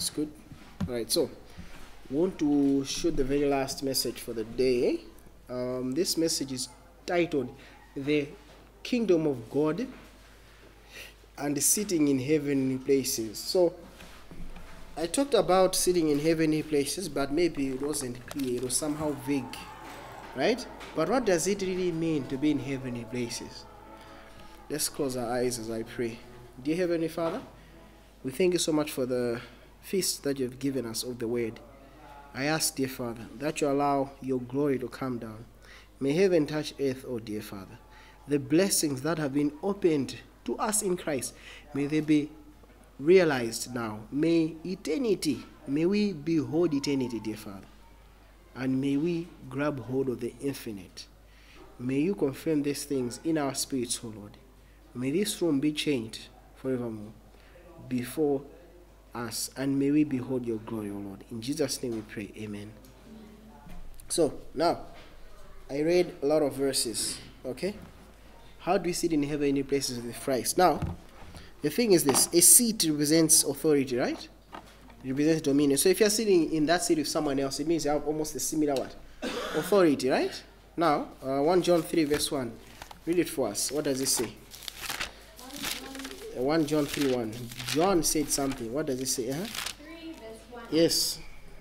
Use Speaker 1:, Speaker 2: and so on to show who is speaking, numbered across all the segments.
Speaker 1: That's good. All right, so want to shoot the very last message for the day. This message is titled "The Kingdom of God and Sitting in Heavenly Places." So I talked about sitting in heavenly places, but maybe it wasn't clear. It was somehow vague, right? But what does it really mean to be in heavenly places? Let's close our eyes as I pray. Dear Heavenly Father, we thank you so much for the feast that you have given us of the word. I ask, dear Father, that you allow your glory to come down. May heaven touch earth, oh dear Father. The blessings that have been opened to us in Christ, may they be realized now. May we behold eternity, dear Father. And may we grab hold of the infinite. May you confirm these things in our spirits, oh Lord. May this room be changed forevermore before us, and may we behold your glory, O Lord. In Jesus' name we pray, amen. So, now, I read a lot of verses, okay? How do we sit in heavenly places with Christ? Now, the thing is this, a seat represents authority, right? It represents dominion. So if you're sitting in that seat with someone else, it means you have almost a similar what? Authority, right? Now, 1 John 3 verse 1. Read it for us. What does it say? 1 John 3 1. John said something. What does it say?
Speaker 2: 3 verse 1.
Speaker 1: Yes.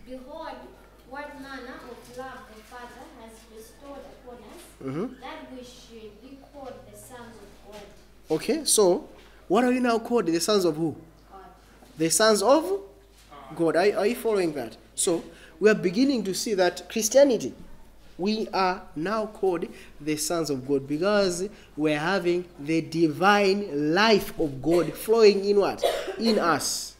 Speaker 2: Behold, what manner of love the Father has bestowed upon us, that we should be called the sons of God.
Speaker 1: Okay, so what are we now called? The sons of who?
Speaker 2: God.
Speaker 1: The sons of God. Are you following that? So we are beginning to see that Christianity, we are now called the sons of God because we're having the divine life of God flowing in what? In us.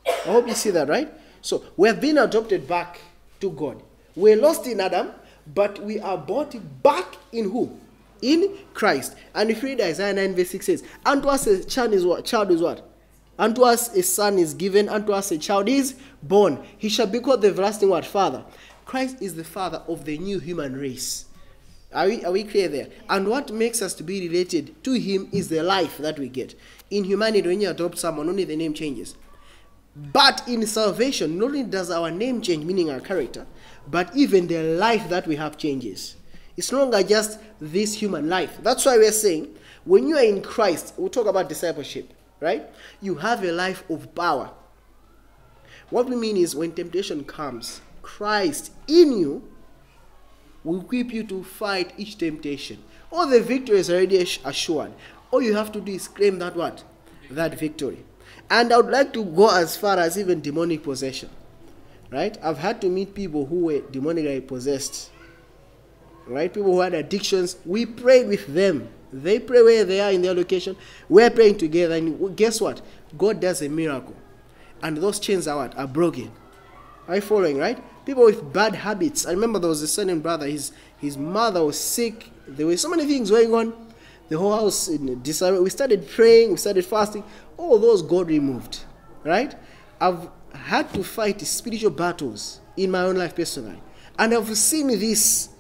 Speaker 1: I hope you see that, right? So we have been adopted back to God. We're lost in Adam, but we are brought back in who? In Christ. And if you read Isaiah 9 verse 6 says, unto us a child is what? Child is what? Unto us a son is given, unto us a child is born. He shall be called the everlasting what? Father. Christ is the father of the new human race. Are we clear there? And what makes us to be related to him is the life that we get. In humanity, when you adopt someone, only the name changes. But in salvation, not only does our name change, meaning our character, but even the life that we have changes. It's no longer just this human life. That's why we're saying, when you are in Christ, we'll talk about discipleship, right? You have a life of power. What we mean is when temptation comes, Christ in you will equip you to fight each temptation. All the victory is already assured. All you have to do is claim that what? That victory. And I would like to go as far as even demonic possession. Right? I've had to meet people who were demonically possessed. Right? People who had addictions. We prayed with them. They pray where they are in their location. We're praying together. And guess what? God does a miracle. And those chains are what? Are broken. Are you following, right? People with bad habits. I remember there was a certain brother, his mother was sick. There were so many things going on. The whole house in disarray. We started praying, we started fasting. All those God removed, right? I've had to fight spiritual battles in my own life personally. And I've seen this,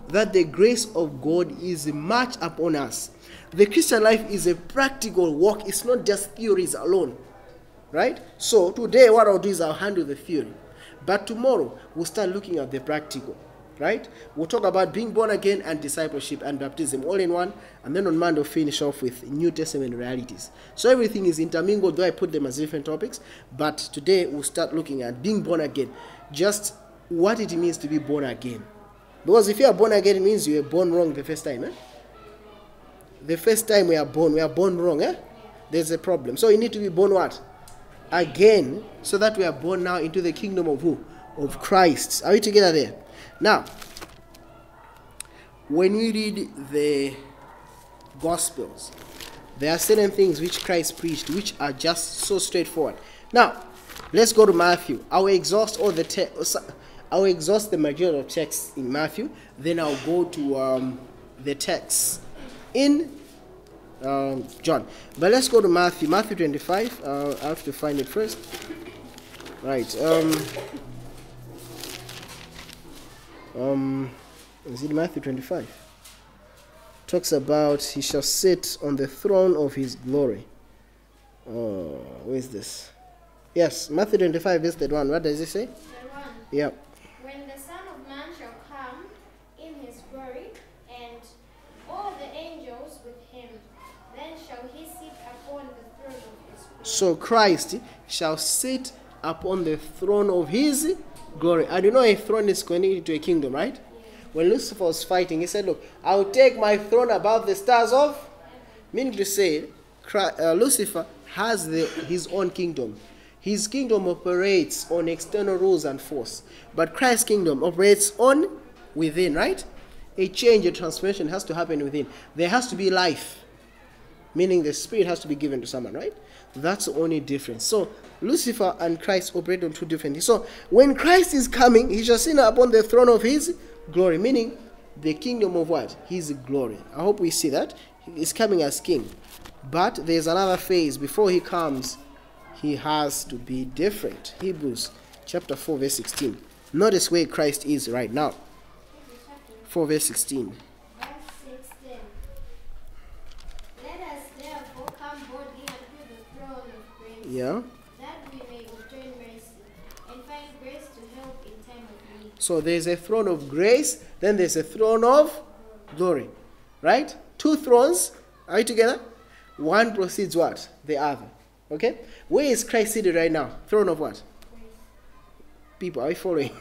Speaker 1: that the grace of God is much upon us. The Christian life is a practical walk. It's not just theories alone, right? So today what I'll do is I'll handle the theory. But tomorrow, we'll start looking at the practical, right? We'll talk about being born again and discipleship and baptism all in one. And then on Monday, we'll finish off with New Testament realities. So everything is intermingled, though I put them as different topics. But today, we'll start looking at being born again. Just what it means to be born again. Because if you are born again, it means you were born wrong the first time, eh? The first time we are born wrong, eh? There's a problem. So you need to be born what? Again, so that we are born now into the kingdom of who? Of Christ. Are we together there? Now, when we read the Gospels, there are certain things which Christ preached which are just so straightforward. Now, let's go to Matthew. I will exhaust the majority of texts in Matthew. Then I'll go to the text in John. But let's go to Matthew 25. I have to find it first. Right. Is it Matthew 25? Talks about he shall sit on the throne of his glory. Where is this? Yes, Matthew 25 verse 1. What does it say?
Speaker 2: The one.
Speaker 1: Yeah.
Speaker 2: When the Son of Man shall come in his glory, and all the angels with him, then shall he sit upon the throne of his glory.
Speaker 1: So Christ shall sit upon the throne of his glory. And you know a throne is connected to a kingdom, right? When Lucifer was fighting, he said, look, I'll take my throne above the stars of, meaning to say, Lucifer has his own kingdom. His kingdom operates on external rules and force. But Christ's kingdom operates on within, right? A change, a transformation has to happen within. There has to be life, meaning the spirit has to be given to someone, right? That's the only difference. So Lucifer and Christ operate on two different things. So when Christ is coming, he shall sit upon the throne of his glory, meaning the kingdom of what? His glory. I hope we see that. He's coming as king. But there's another phase. Before he comes, he has to be different. Hebrews chapter 4 verse 16. Notice where Christ is right now. 4 verse 16.
Speaker 2: Verse 16. Let us therefore come boldly unto the throne of grace,
Speaker 1: Yeah.
Speaker 2: that we may obtain mercy, and find grace to help in time of need.
Speaker 1: So there's a throne of grace, then there's a throne of glory. Right? Two thrones. Are you together? One precedes what? The other. Okay? Where is Christ seated right now? Throne of what? People, are you following?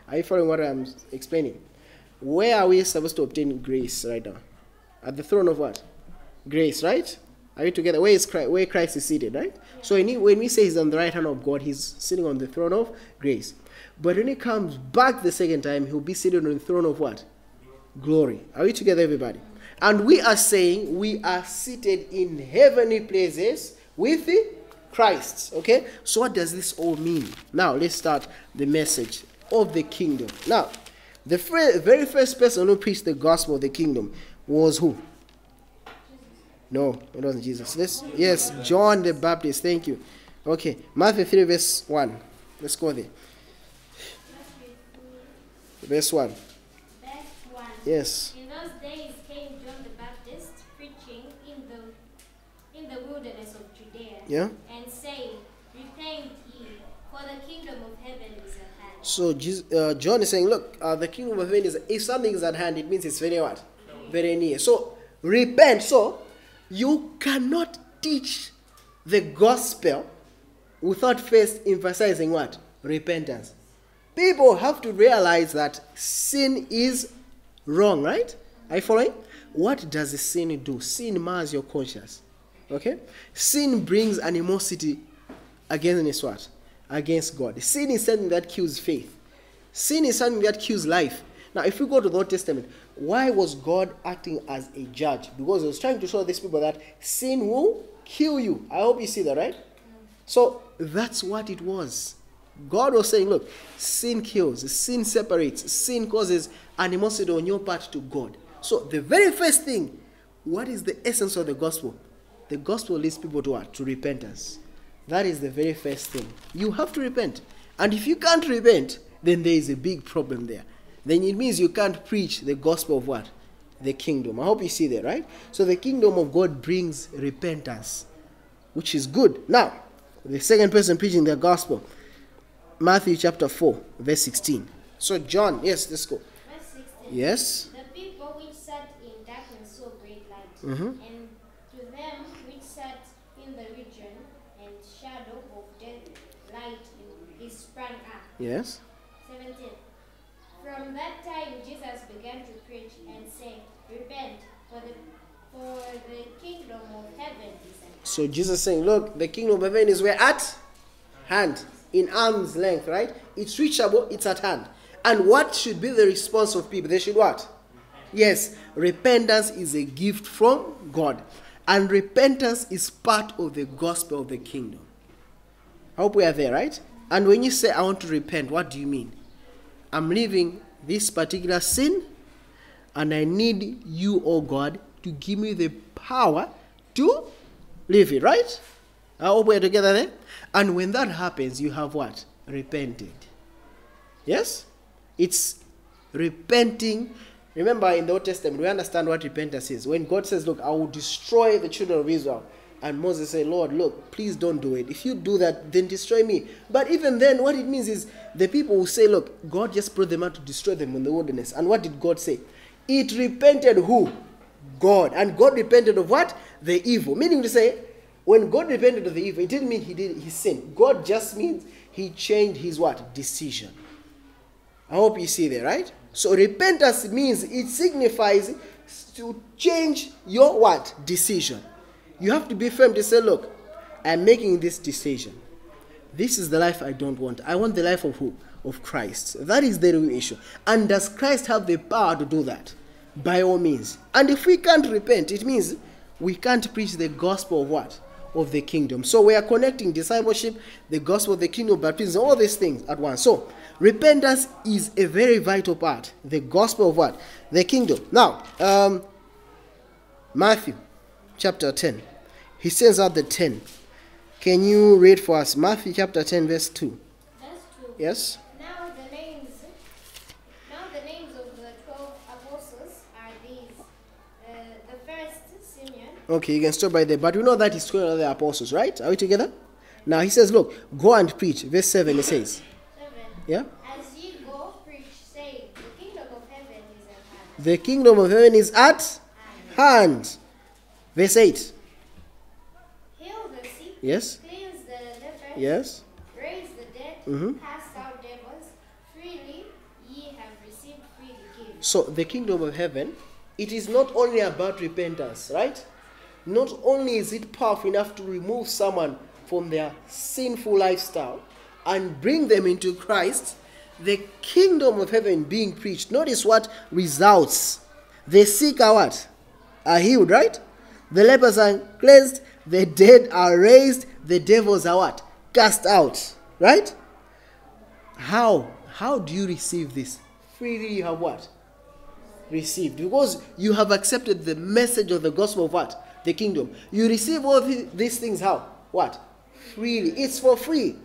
Speaker 1: Are you following what I'm explaining? Where are we supposed to obtain grace right now? At the throne of what? Grace, right? Are you together? Where Christ is seated, right? Yeah. So when we say he's on the right hand of God, he's sitting on the throne of grace. But when he comes back the second time, he'll be seated on the throne of what? Glory. Are we together, everybody? And we are saying we are seated in heavenly places with Christ. Okay? So what does this all mean? Now, let's start the message of the kingdom. Now, the very first person who preached the gospel of the kingdom was who? No, it wasn't Jesus. Yes, John the Baptist. Thank you. Okay, Matthew 3 verse 1. Let's go there. Verse 1.
Speaker 2: Verse 1.
Speaker 1: Yes.
Speaker 2: In those days came John the Baptist preaching in the wilderness of Judea,
Speaker 1: Yeah.
Speaker 2: and saying, Repent ye, for the kingdom of heaven is at hand.
Speaker 1: So John is saying, look, the kingdom of heaven is, if something is at hand, it means it's very what? Very near. So repent. So you cannot teach the gospel without first emphasizing what? Repentance. People have to realize that sin is wrong, right? Are you following? What does the sin do? Sin mars your conscience. Okay? Sin brings animosity against what? Against God. Sin is something that kills faith. Sin is something that kills life. Now, if we go to the Old Testament, why was God acting as a judge? Because he was trying to show these people that sin will kill you. I hope you see that, right? So, that's what it was. God was saying, look, sin kills, sin separates, sin causes animosity on your part to God. So, the very first thing, what is the essence of the gospel? The gospel leads people to what? To repentance. That is the very first thing. You have to repent. And if you can't repent, then there is a big problem there. Then it means you can't preach the gospel of what? The kingdom. I hope you see that, right? So the kingdom of God brings repentance, which is good. Now, the second person preaching the gospel, Matthew chapter 4, verse 16. So John, yes, let's go.
Speaker 2: Verse 16.
Speaker 1: Yes.
Speaker 2: The people which sat in darkness saw great light,
Speaker 1: Mm-hmm.
Speaker 2: and to them which sat in the region and shadow of death, light is sprang up.
Speaker 1: Yes.
Speaker 2: 17. From that time Jesus began to preach and say, Repent, for the kingdom of heaven is at hand.
Speaker 1: So Jesus saying, look, the kingdom of heaven is where? At hand. In arm's length, right? It's reachable, it's at hand. And what should be the response of people? They should what? Yes, repentance is a gift from God. And repentance is part of the gospel of the kingdom. I hope we are there, right? And when you say, I want to repent, what do you mean? I'm leaving this particular sin, and I need you, oh God, to give me the power to leave it, right? I hope we're together there. And when that happens, you have what? Repented. Yes? It's repenting. Remember, in the Old Testament, we understand what repentance is. When God says, look, I will destroy the children of Israel, And Moses said, Lord, look, please don't do it. If you do that, then destroy me. But even then, what it means is the people will say, look, God just brought them out to destroy them in the wilderness. And what did God say? It repented who? God. And God repented of what? The evil. Meaning to say, when God repented of the evil, it didn't mean he sinned. God just means he changed his what? Decision. I hope you see there, right? So repentance means it signifies to change your what? Decision. You have to be firm to say, look, I'm making this decision. This is the life I don't want. I want the life of who? Of Christ. That is the real issue. And does Christ have the power to do that? By all means. And if we can't repent, it means we can't preach the gospel of what? Of the kingdom. So we are connecting discipleship, the gospel of the kingdom, baptism, all these things at once. So repentance is a very vital part. The gospel of what? The kingdom. Now, Matthew chapter 10. He sends out the 10. Can you read for us? Matthew chapter 10, verse 2.
Speaker 2: Verse 2.
Speaker 1: Yes.
Speaker 2: Now the names of the 12 apostles are these. The first, Simeon.
Speaker 1: Okay, you can stop right there. But we know that he's 12 other apostles, right? Are we together? Now he says, look, go and preach. Verse 7, it says.
Speaker 2: 7.
Speaker 1: Yeah?
Speaker 2: As ye go, preach, saying, the kingdom of heaven is at hand.
Speaker 1: The kingdom of heaven is at hand. Verse 8.
Speaker 2: Heal the sick.
Speaker 1: Yes.
Speaker 2: Cleanse the lepers.
Speaker 1: Yes.
Speaker 2: Raise the dead.
Speaker 1: Mhm.
Speaker 2: Cast out devils. Freely ye have received, freely give.
Speaker 1: So the kingdom of heaven, it is not only about repentance, right? Not only is it powerful enough to remove someone from their sinful lifestyle and bring them into Christ, the kingdom of heaven being preached. Notice what results. The sick are what? Are healed, right? The lepers are cleansed. The dead are raised. The devils are what? Cast out, right? How do you receive this? Freely you have what? Received. Because you have accepted the message of the gospel of what? The kingdom. You receive all these things how? What? Freely. It's for free.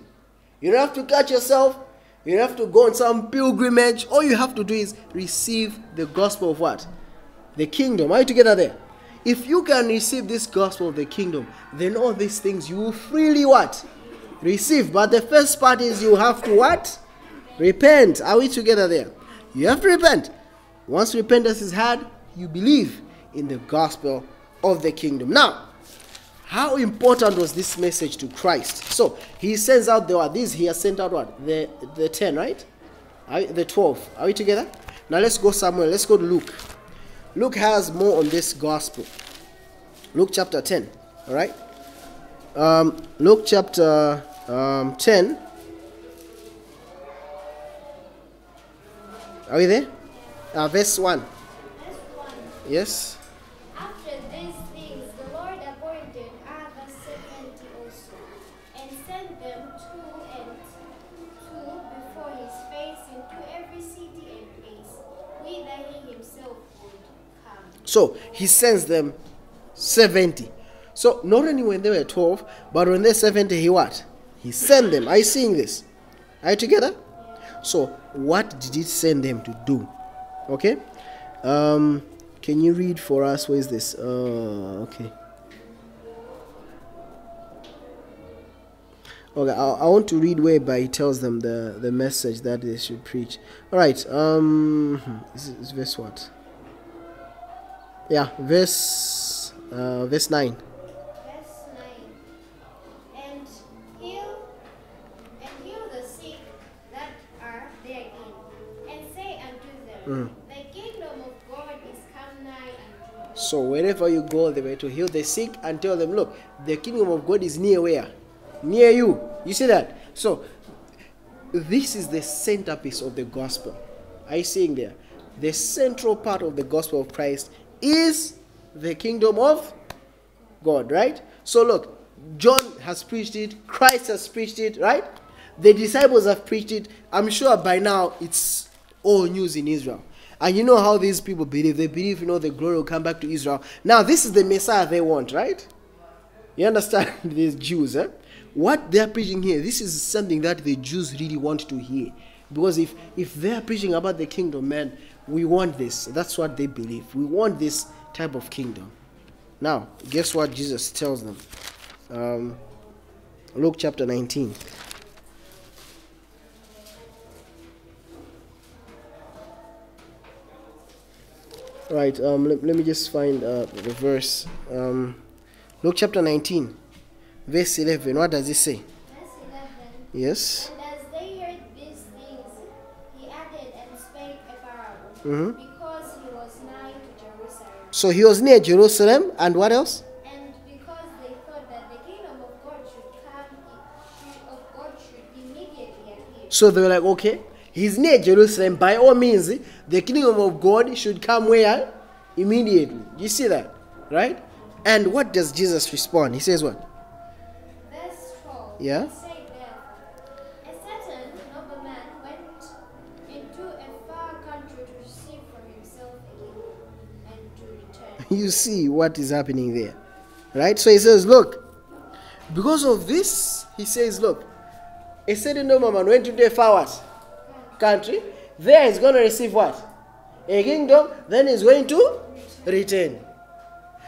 Speaker 1: You don't have to catch yourself. You don't have to go on some pilgrimage. All you have to do is receive the gospel of what? The kingdom. Are you together there? If you can receive this gospel of the kingdom, then all these things you will freely what? Receive. But the first part is you have to what? Repent. Are we together there? You have to repent. Once repentance is had, you believe in the gospel of the kingdom. Now, how important was this message to Christ? So, he sends out he has sent out what? The 10, right? The 12. Are we together? Now let's go somewhere. Let's go to Luke. Luke has more on this gospel. Luke chapter 10. All right? Luke chapter 10. Are we there? Verse 1.
Speaker 2: Verse 1.
Speaker 1: Yes.
Speaker 2: After these things, the Lord appointed other 70 also, and sent them two and two before his face into every city and place, whither he himself would come.
Speaker 1: So he sends them 70. So not only when they were 12, but when they're 70, he what? He sent them. Are you seeing this? Are you together? So what did he send them to do? Okay. Can you read for us? Where is this? Okay. Okay, I want to read whereby he tells them the message that they should preach. All right. Is verse what? Yeah, verse 9.
Speaker 2: Verse 9. And heal the sick that are therein, and say unto them, the kingdom of God is come nigh unto you.
Speaker 1: So wherever you go, they were to heal the sick and tell them, look, the kingdom of God is near where? Near you. You see that? So this is the centerpiece of the gospel. Are you seeing there? The central part of the gospel of Christ is the kingdom of God, right? So look, John has preached it, Christ has preached it, right? The disciples have preached it. I'm sure by now it's all news in Israel. And you know how these people believe. They believe, the glory will come back to Israel. Now, this is the Messiah they want, right? You understand? These Jews, what they're preaching here, this is something that the Jews really want to hear. Because if they're preaching about the kingdom, man, we want this. That's what they believe. We want this type of kingdom. Now, guess what Jesus tells them? Luke chapter 19. Right, let me just find the verse. Luke chapter 19, verse 11. What does it say?
Speaker 2: Verse 11.
Speaker 1: Yes.
Speaker 2: And as they heard these things, he added and spake a parable, because he was nigh to Jerusalem.
Speaker 1: So he was near Jerusalem, and what else?
Speaker 2: And because they thought that the kingdom of God should immediately appear.
Speaker 1: So they were like, okay, he's near Jerusalem. By all means, the kingdom of God should come where? Immediately. You see that? Right? And what does Jesus respond? He says what?
Speaker 2: Verse 12.
Speaker 1: Yeah?
Speaker 2: He said therefore, a certain nobleman went into a far country to receive for himself a kingdom, and to return.
Speaker 1: You see what is happening there. Right? So he says, look, because of this, he says, look, a certain nobleman went into a far what? Country. There he's going to receive what? A kingdom. Then he's going to return.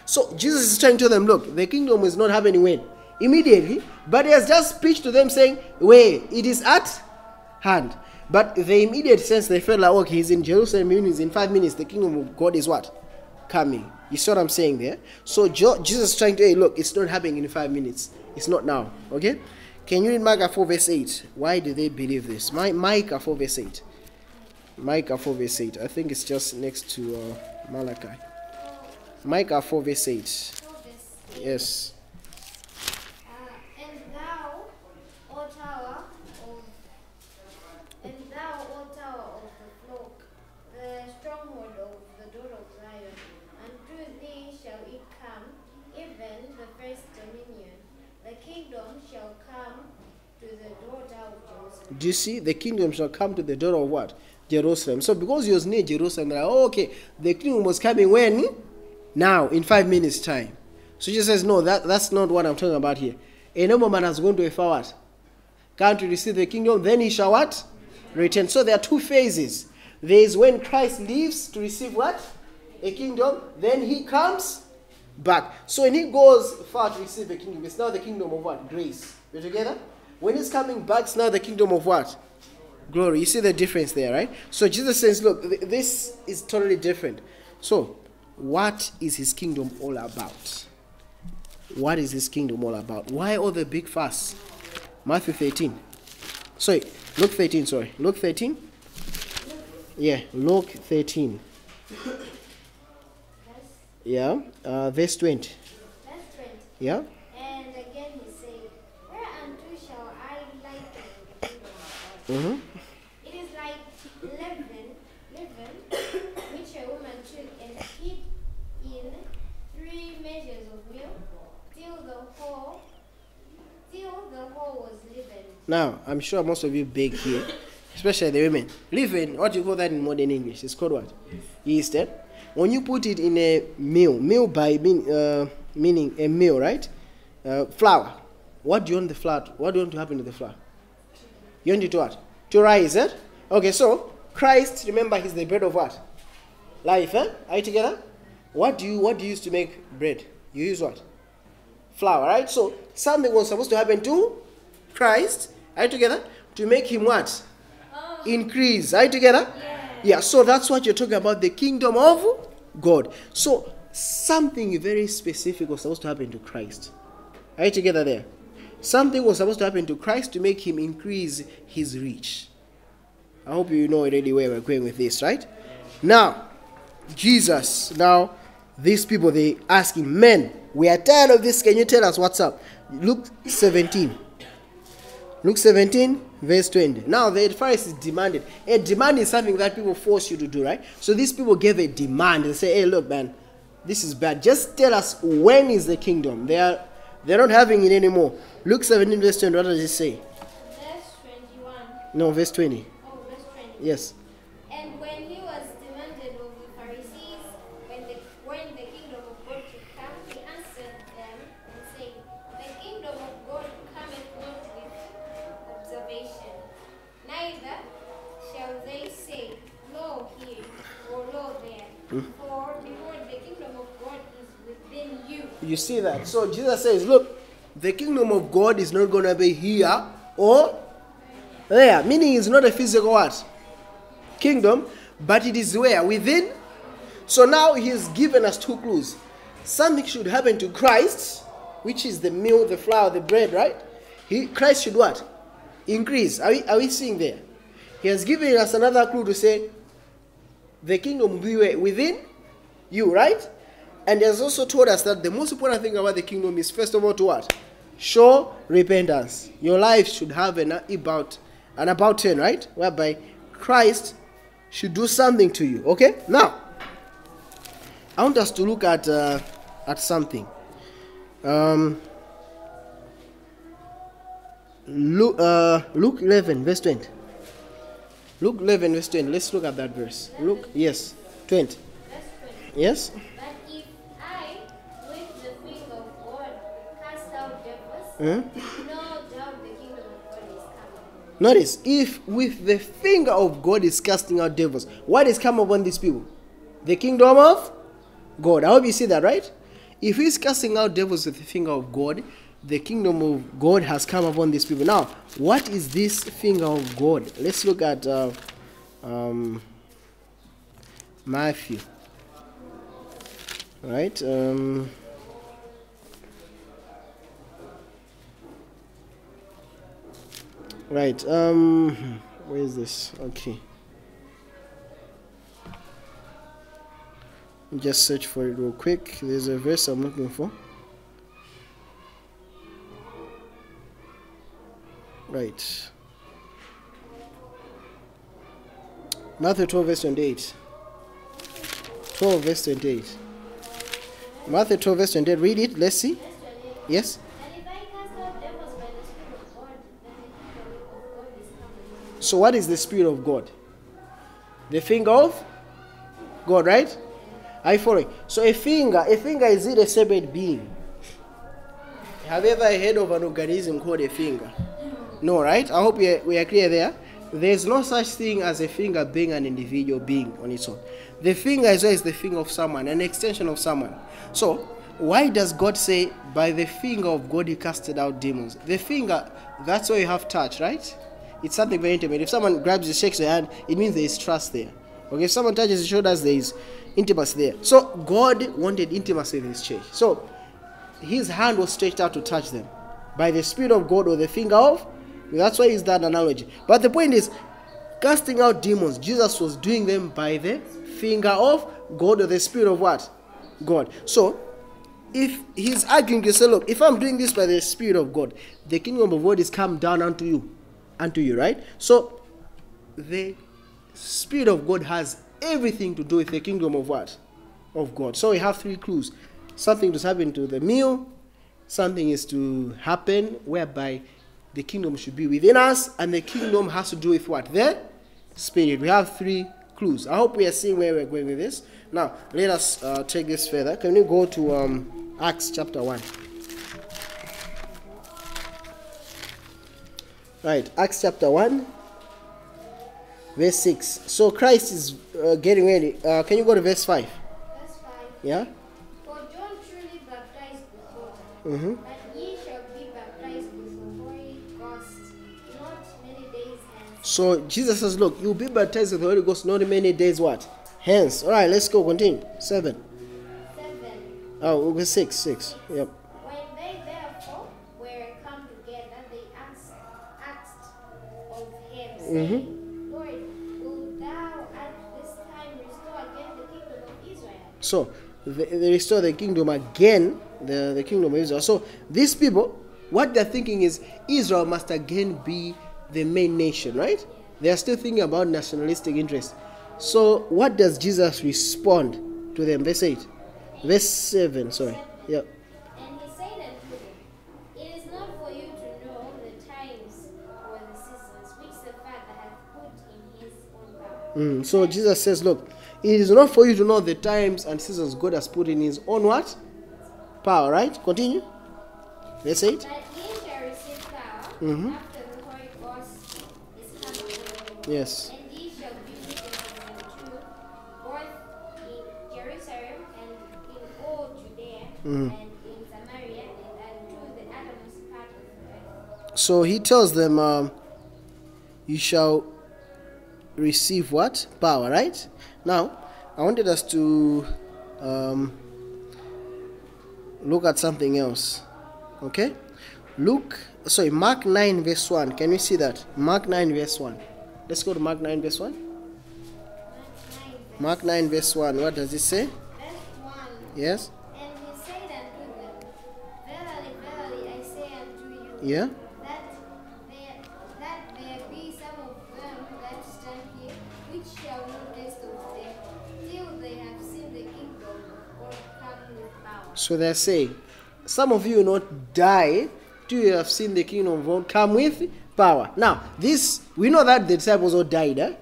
Speaker 1: So Jesus is trying to tell them, look, the kingdom is not happening when? Immediately. But he has just preached to them saying, wait, it is at hand. But the immediate sense, they felt like, okay, he's in Jerusalem, means in 5 minutes, the kingdom of God is what? Coming. You see what I'm saying there? So Jesus is trying to say, hey, look, it's not happening in 5 minutes. It's not now. Okay? Can you read Micah 4 verse 8? Why do they believe this? Micah 4 verse 8. Micah 4 verse 8. I think it's just next to Malachi. Micah 4 verse 8. Yes.
Speaker 2: And thou, O tower of the flock, the stronghold of the daughter of Zion, unto thee shall it come, even the first dominion. The kingdom shall come to the daughter of Jerusalem.
Speaker 1: Do you see? The kingdom shall come to the daughter of what? Jerusalem. So because he was near Jerusalem, they're like, oh, okay, the kingdom was coming when? Now, in 5 minutes time. So Jesus says, no, that's not what I'm talking about here. A nobleman has gone to a far what? Country to receive the kingdom, then he shall what? Return. So there are two phases. There is when Christ leaves to receive what? A kingdom. Then he comes back. So when he goes far to receive a kingdom, it's now the kingdom of what? Grace. We're together? When he's coming back, it's now the kingdom of what? Glory. You see the difference there, right? So Jesus says, look, this is totally different. So, what is his kingdom all about? What is his kingdom all about? Why all the big fuss? Matthew 13. Sorry, Luke 13, sorry. Luke 13? Yeah, Luke 13. Yeah, verse 20.
Speaker 2: Verse 20.
Speaker 1: Yeah?
Speaker 2: And again he said, whereunto shall I liken the kingdom of God? It is like leaven, which a woman took and hid in 3 measures of milk, till the whole was leavened.
Speaker 1: Now, I'm sure most of you bake here, especially the women. Leaven, what do you call that in modern English? It's called what? Yeast. Eh? When you put it in a meal by meaning a meal, right? Flour. What do you want the flour? What do you want to happen to the flour? You want it to what? To rise, eh? Okay, so Christ, remember, he's the bread of what? Life, eh? Are you together? What do you use to make bread? You use what? Flour, right? So something was supposed to happen to Christ. Are you together? To make him what? Increase. Are you together? Yeah, so that's what you're talking about, the kingdom of God. So something very specific was supposed to happen to Christ. Are you together there? Something was supposed to happen to Christ to make him increase his reach. I hope you know already where we're going with this, right? Now, Jesus, these people, they ask him, men, we are tired of this. Can you tell us what's up? Luke 17. Luke 17, verse 20. Now, the Pharisees demanded. A demand is something that people force you to do, right? So these people gave a demand. They say, hey, look, man, this is bad. Just tell us, when is the kingdom? They're not having it anymore. Luke 17, verse 20, what does it say?
Speaker 2: Verse 21.
Speaker 1: No, verse 20.
Speaker 2: Oh, verse 20.
Speaker 1: Yes.
Speaker 2: And when he was demanded of the Pharisees when the kingdom of God should come, he answered them and said, the kingdom of God cometh not with observation, neither shall they say, lo here, or lo there. For behold, the kingdom of God is within you.
Speaker 1: You see that? So Jesus says, look, the kingdom of God is not going to be here or there. Meaning it's not a physical what? Kingdom, but it is where? Within. So now he's given us two clues. Something should happen to Christ, which is the meal, the flour, the bread, right? Christ should what? Increase. Are we seeing there? He has given us another clue to say, the kingdom will be within you, right? And he has also told us that the most important thing about the kingdom is, first of all, to what? Show repentance. Your life should have an about turn, right? Whereby Christ should do something to you. Okay? Now, I want us to look at something. Luke 11, verse 20. Luke 11, verse 20. Let's look at that verse. Luke, yes, 20.
Speaker 2: Verse 20.
Speaker 1: Yes?
Speaker 2: But if I, with the finger of God, cast out devils, no doubt the kingdom of God is coming.
Speaker 1: Notice, if with the finger of God is casting out devils, what is come upon these people? The kingdom of God. I hope you see that, right? If he's casting out devils with the finger of God, the kingdom of God has come upon these people. Now, what is this finger of God? Let's look at Matthew. Right? Right. Where is this? Okay. Just search for it real quick. There's a verse I'm looking for. Right. Matthew 12 verse 28. 12 verse 28. Matthew 12 verse 28. Read it. Let's see. Yes.
Speaker 2: And if I cast out devils by the Spirit of God, then the kingdom of God is coming.
Speaker 1: So what is the Spirit of God? The finger of God, right? Are you following? So a finger is it a separate being? Have you ever heard of an organism called a finger? No, right? I hope we are clear there. There's no such thing as a finger being an individual being on its own. The finger is always the finger of someone, an extension of someone. So, why does God say, by the finger of God he casted out demons? The finger, that's where you have touch, right? It's something very intimate. If someone grabs you, shakes your hand, it means there is trust there. Okay, if someone touches your shoulders, there is intimacy there. So, God wanted intimacy with his church. So, his hand was stretched out to touch them. By the Spirit of God or the finger of, that's why he's that analogy. But the point is, casting out demons, Jesus was doing them by the finger of God or the Spirit of what? God. So, if he's arguing to say, look, if I'm doing this by the Spirit of God, the kingdom of God is come down unto you, right? So, the Spirit of God has everything to do with the kingdom of what? Of God. So we have three clues. Something to happen to the meal, something is to happen whereby the kingdom should be within us, and the kingdom has to do with what? The Spirit. We have three clues. I hope we are seeing where we're going with this. Now, let us take this further. Can you go to Acts chapter 1? Right, Acts chapter 1, verse 6. So Christ is getting ready. Can you go to verse 5?
Speaker 2: Verse 5.
Speaker 1: Yeah?
Speaker 2: For John truly baptized with water, but ye shall be baptized with the Holy Ghost not many days hence.
Speaker 1: So Jesus says, look, you'll be baptized with the Holy Ghost not many days what? Hence. Alright, let's go, continue. 7.
Speaker 2: 7.
Speaker 1: Oh, verse 6. Yep.
Speaker 2: When they therefore were come together, they asked of him, saying, Lord, wilt thou at this time restore again the kingdom of Israel?
Speaker 1: So, they restore the kingdom again, the kingdom of Israel. So, these people, what they're thinking is, Israel must again be the main nation, right? They are still thinking about nationalistic interest. So, what does Jesus respond to them? Verse 8. Verse 7, sorry. Yep.
Speaker 2: And he said unto them, It is not for you to know the times or the seasons which the Father hath put in his own power.
Speaker 1: So Jesus says, look, it is not for you to know the times and seasons God has put in his own what? Power, right? Continue. Verse 8.
Speaker 2: But ye shall receive power after the Holy Ghost is come upon you.
Speaker 1: Yes.
Speaker 2: And ye shall be witnesses and in Samaria, and to the uttermost part of the earth.
Speaker 1: So he tells them, you shall receive what? Power, right? Now, I wanted us to look at something else. Okay? Mark 9 verse 1. Can we see that? Mark 9 verse 1. Let's go to Mark 9 verse 1. Mark 9 verse 1. What does it say?
Speaker 2: Verse 1.
Speaker 1: Yes?
Speaker 2: And he said unto them, Verily, verily, I say unto you,
Speaker 1: Yeah?
Speaker 2: that there be some of them that stand here, which shall not taste of death, till they have seen the kingdom of God come with power.
Speaker 1: So they're saying, some of you will not die till you have seen the kingdom of God come with power. Now, this, we know that the disciples all died. Eh?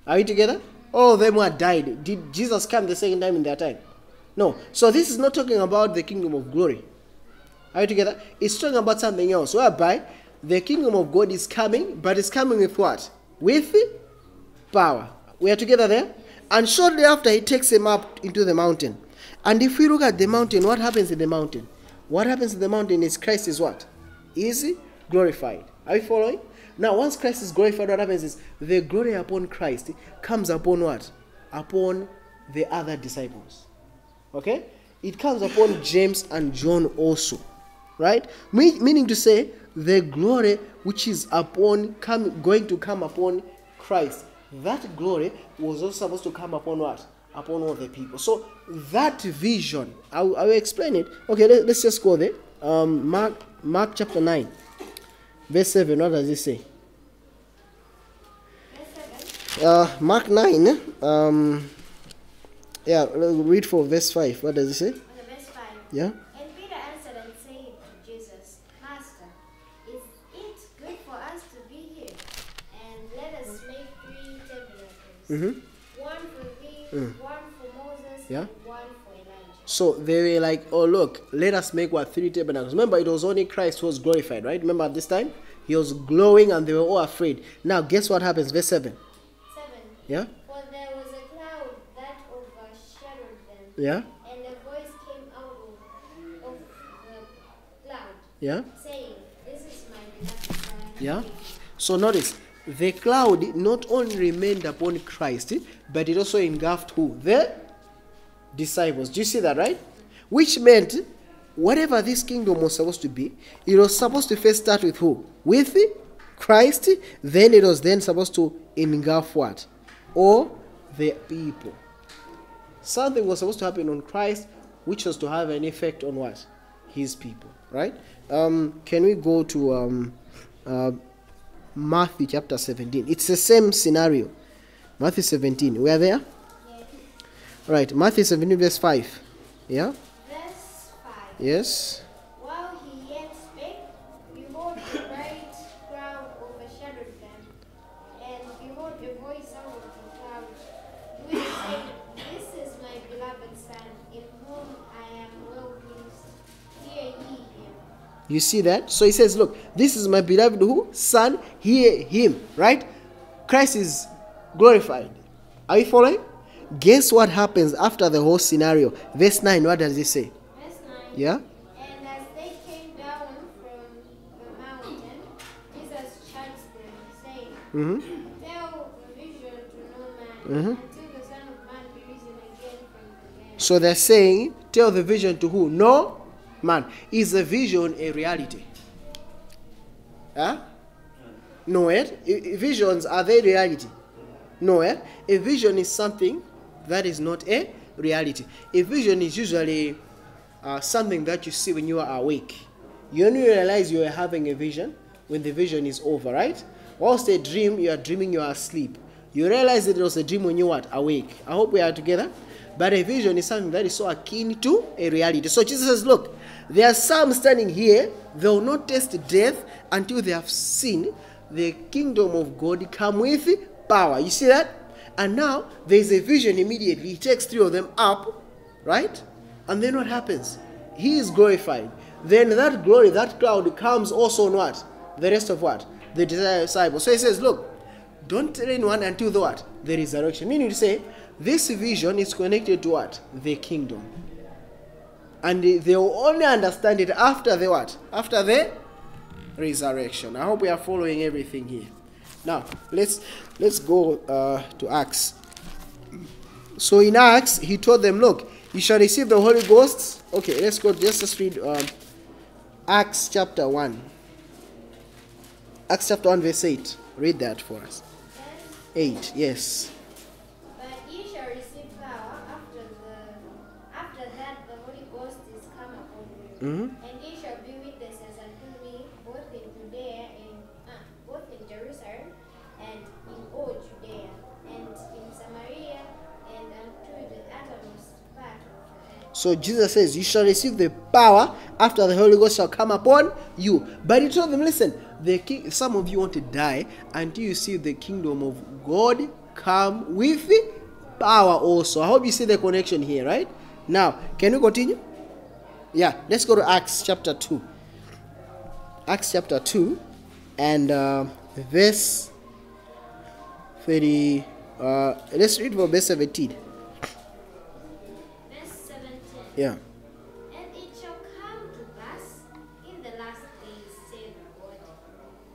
Speaker 1: Are we together? All of them were died. Did Jesus come the second time in their time? No. So this is not talking about the kingdom of glory. Are we together? It's talking about something else, whereby the kingdom of God is coming, but it's coming with what? With power. We are together there? And shortly after, he takes them up into the mountain. And if we look at the mountain, what happens in the mountain? What happens in the mountain is Christ is what? Is glorified. Are you following? Now, once Christ is glorified, what happens is the glory upon Christ comes upon what? Upon the other disciples. Okay? It comes upon James and John also. Right? Meaning to say, the glory which is going to come upon Christ, that glory was also supposed to come upon what? Upon all the people. So that vision, I will explain it. Okay, let's just go there. Mark chapter 9, verse 7. What does it say? Mark 9. Read for verse 5. What does it say?
Speaker 2: Okay, verse 5.
Speaker 1: Yeah.
Speaker 2: And Peter answered and said to Jesus, Master, is it good for us to be here? And let us make 3 tabernacles. One for thee, one for Moses,
Speaker 1: Yeah.
Speaker 2: and one for Elijah.
Speaker 1: So they were like, oh look, let us make 3 tabernacles. Remember, it was only Christ who was glorified, right? Remember at this time? He was glowing and they were all afraid. Now, guess what happens? Verse 7.
Speaker 2: 7.
Speaker 1: Yeah?
Speaker 2: For there was a cloud that overshadowed them.
Speaker 1: Yeah?
Speaker 2: And a voice came out of the cloud,
Speaker 1: Yeah?
Speaker 2: saying, This is my beloved Son.
Speaker 1: Yeah? So notice, the cloud not only remained upon Christ, but it also engulfed who? The disciples. Do you see that, right? Which meant, whatever this kingdom was supposed to be, it was supposed to first start with who? With Christ. Then it was then supposed to engulf what? All the people. Something was supposed to happen on Christ, which was to have an effect on what? His people, right? Can we go to Matthew chapter 17? It's the same scenario. Matthew 17. We are there?
Speaker 2: Yes.
Speaker 1: Right. Matthew 17 verse 5. Yeah?
Speaker 2: Verse 5.
Speaker 1: Yes.
Speaker 2: While he yet spake, behold, a bright cloud overshadowed them. And behold, a voice out of the cloud, which said, This is my beloved Son, in whom I am well pleased. Hear ye him.
Speaker 1: You see that? So he says, look, this is my beloved who? Son, hear him. Right? Christ is glorified. Are you following? Guess what happens after the whole scenario? Verse 9, what does it say?
Speaker 2: Verse 9.
Speaker 1: Yeah?
Speaker 2: And as they came down from the mountain, Jesus charged them, saying, Tell the vision to no man, until the Son of Man be risen again from the dead.
Speaker 1: So they're saying, tell the vision to who? No man. Is the vision a reality? Huh? No, visions, are they reality? No, a vision is something that is not a reality. A vision is usually something that you see when you are awake. You only realize you are having a vision when the vision is over, right? Whilst a dream, you are dreaming, you are asleep. You realize that it was a dream when you are awake. I hope we are together. But a vision is something that is so akin to a reality. So Jesus says, look, there are some standing here, they will not taste death until they have seen the kingdom of God come with power. You see that? And now there is a vision immediately. He takes 3 of them up, right? And then what happens? He is glorified. Then that glory, that cloud comes also on what? The rest of what? The disciples. So he says, look, don't tell anyone until the what? The resurrection. Meaning to say, this vision is connected to what? The kingdom. And they will only understand it after the what? After the resurrection. I hope we are following everything here. Now, let's go to Acts. So in Acts, he told them, look, you shall receive the Holy Ghost. Okay, let's go. Just read Acts chapter 1. Acts chapter 1 verse 8. Read that for us. 8, yes.
Speaker 2: But ye shall receive power after that the Holy Ghost is come upon you.
Speaker 1: Mm-hmm.
Speaker 2: And ye shall be witnesses unto me both in Judea and both in Jerusalem and in all Judea and in Samaria and unto the uttermost part of the earth.
Speaker 1: So Jesus says, you shall receive the power after the Holy Ghost shall come upon you. But he told them, listen, some of you want to die until you see the kingdom of God come with power also. I hope you see the connection here, right? Now, can we continue? Yeah, let's go to Acts chapter 2. Acts chapter 2 and verse 30. Let's read from verse 17.
Speaker 2: Verse 17.
Speaker 1: Yeah.
Speaker 2: And it shall come to pass in the last days, saith the Lord,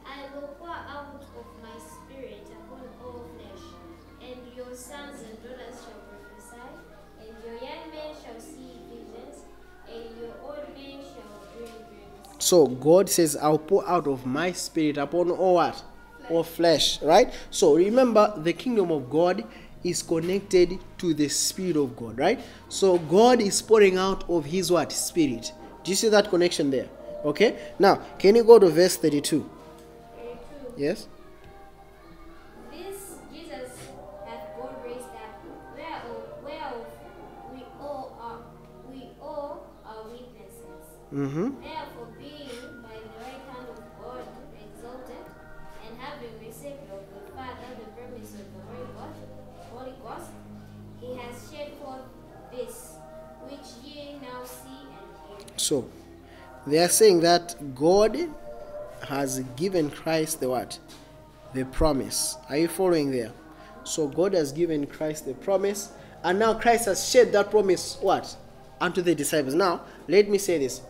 Speaker 2: I will pour out of my spirit upon all flesh, and your sons and daughters shall prophesy, and your young men shall see visions, and your old men shall dream dreams.
Speaker 1: So God says, I'll pour out of my spirit upon all what? All flesh, right? So remember, the kingdom of God is connected to the Spirit of God, right? So God is pouring out of his what? Spirit. Do you see that connection there? Okay. Now, can you go to verse 32?
Speaker 2: 32.
Speaker 1: Yes.
Speaker 2: This Jesus hath God raised up, whereof we all are witnesses.
Speaker 1: Mm-hmm.
Speaker 2: Therefore, being by the right hand of God exalted, and having received of the Father the promise of the Holy Ghost, he has shed forth this, which ye now see and hear.
Speaker 1: So they are saying that God has given Christ the what? The promise. Are you following there? So God has given Christ the promise, and now Christ has shared that promise what? Unto the disciples. Now, let me say this.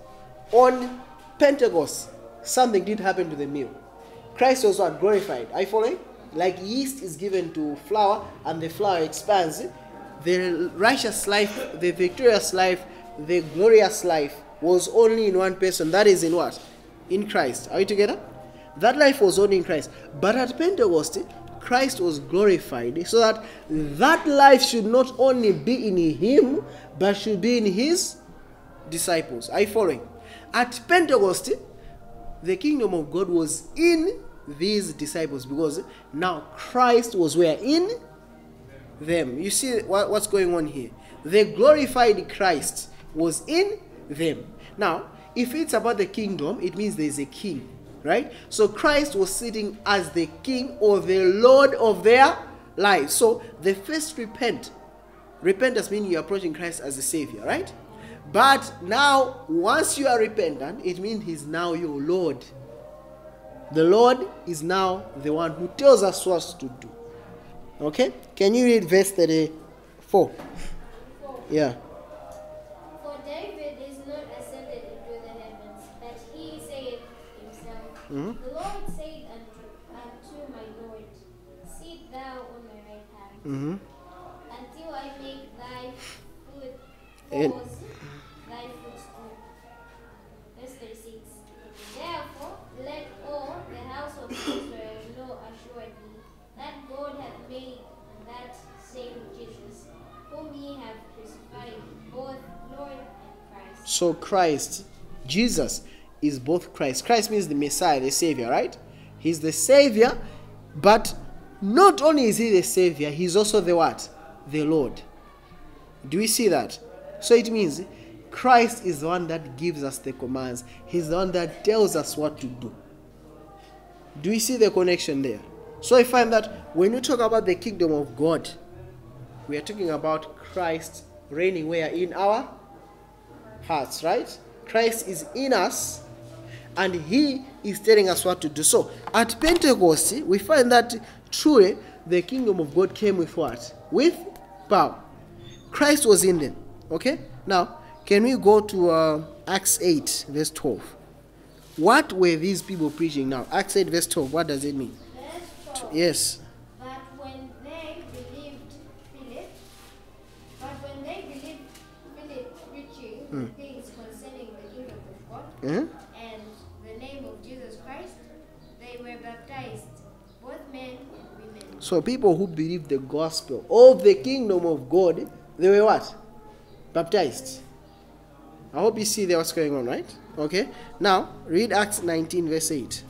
Speaker 1: On Pentecost, something did happen to the meal. Christ was what? Glorified. Are you following? Like yeast is given to flour, and the flour expands. The righteous life, the victorious life, the glorious life was only in one person. That is in what? In Christ. Are we together? That life was only in Christ. But at Pentecost, Christ was glorified so that that life should not only be in him, but should be in his disciples. Are you following? At Pentecost, the kingdom of God was in these disciples because now Christ was where? In them. You see what's going on here? The glorified Christ was in them. Now, if it's about the kingdom, it means there's a king, right? So Christ was sitting as the king or the Lord of their lives. So the first repentance means you're approaching Christ as a savior, right? But now, once you are repentant, it means he's now your Lord. The Lord is now the one who tells us what to do. Okay? Can you read verse 34? Yeah.
Speaker 2: For David is not ascended into the heavens, but he saith himself, The Lord said unto my Lord, Sit thou on my right hand, until I make thy foes thy footstool. Verse 36. Therefore, let all the house of Israel know assuredly that God hath made that same Jesus, whom ye have crucified, both Lord and Christ.
Speaker 1: So Christ, Jesus, is both Christ. Christ means the Messiah, the Savior, right? He's the Savior, but not only is he the Savior, he's also the what? The Lord. Do we see that? So it means Christ is the one that gives us the commands. He's the one that tells us what to do. Do we see the connection there? So I find that when we talk about the kingdom of God, we are talking about Christ reigning where? In our hearts, right? Christ is in us and he is telling us what to do. So at Pentecost, we find that truly the kingdom of God came with what? With power. Christ was in them. Okay? Now, can we go to Acts 8, verse 12? What were these people preaching now? Acts 8, verse 12, what does it mean?
Speaker 2: Verse 12.
Speaker 1: Yes.
Speaker 2: But when they believed Philip preaching things concerning the kingdom of God and the name of Jesus Christ, they were baptized, both men and women.
Speaker 1: So people who believed the gospel of the kingdom of God, they were what? Baptized. I hope you see there what's going on, right? Okay. Now, read Acts 19, verse 8.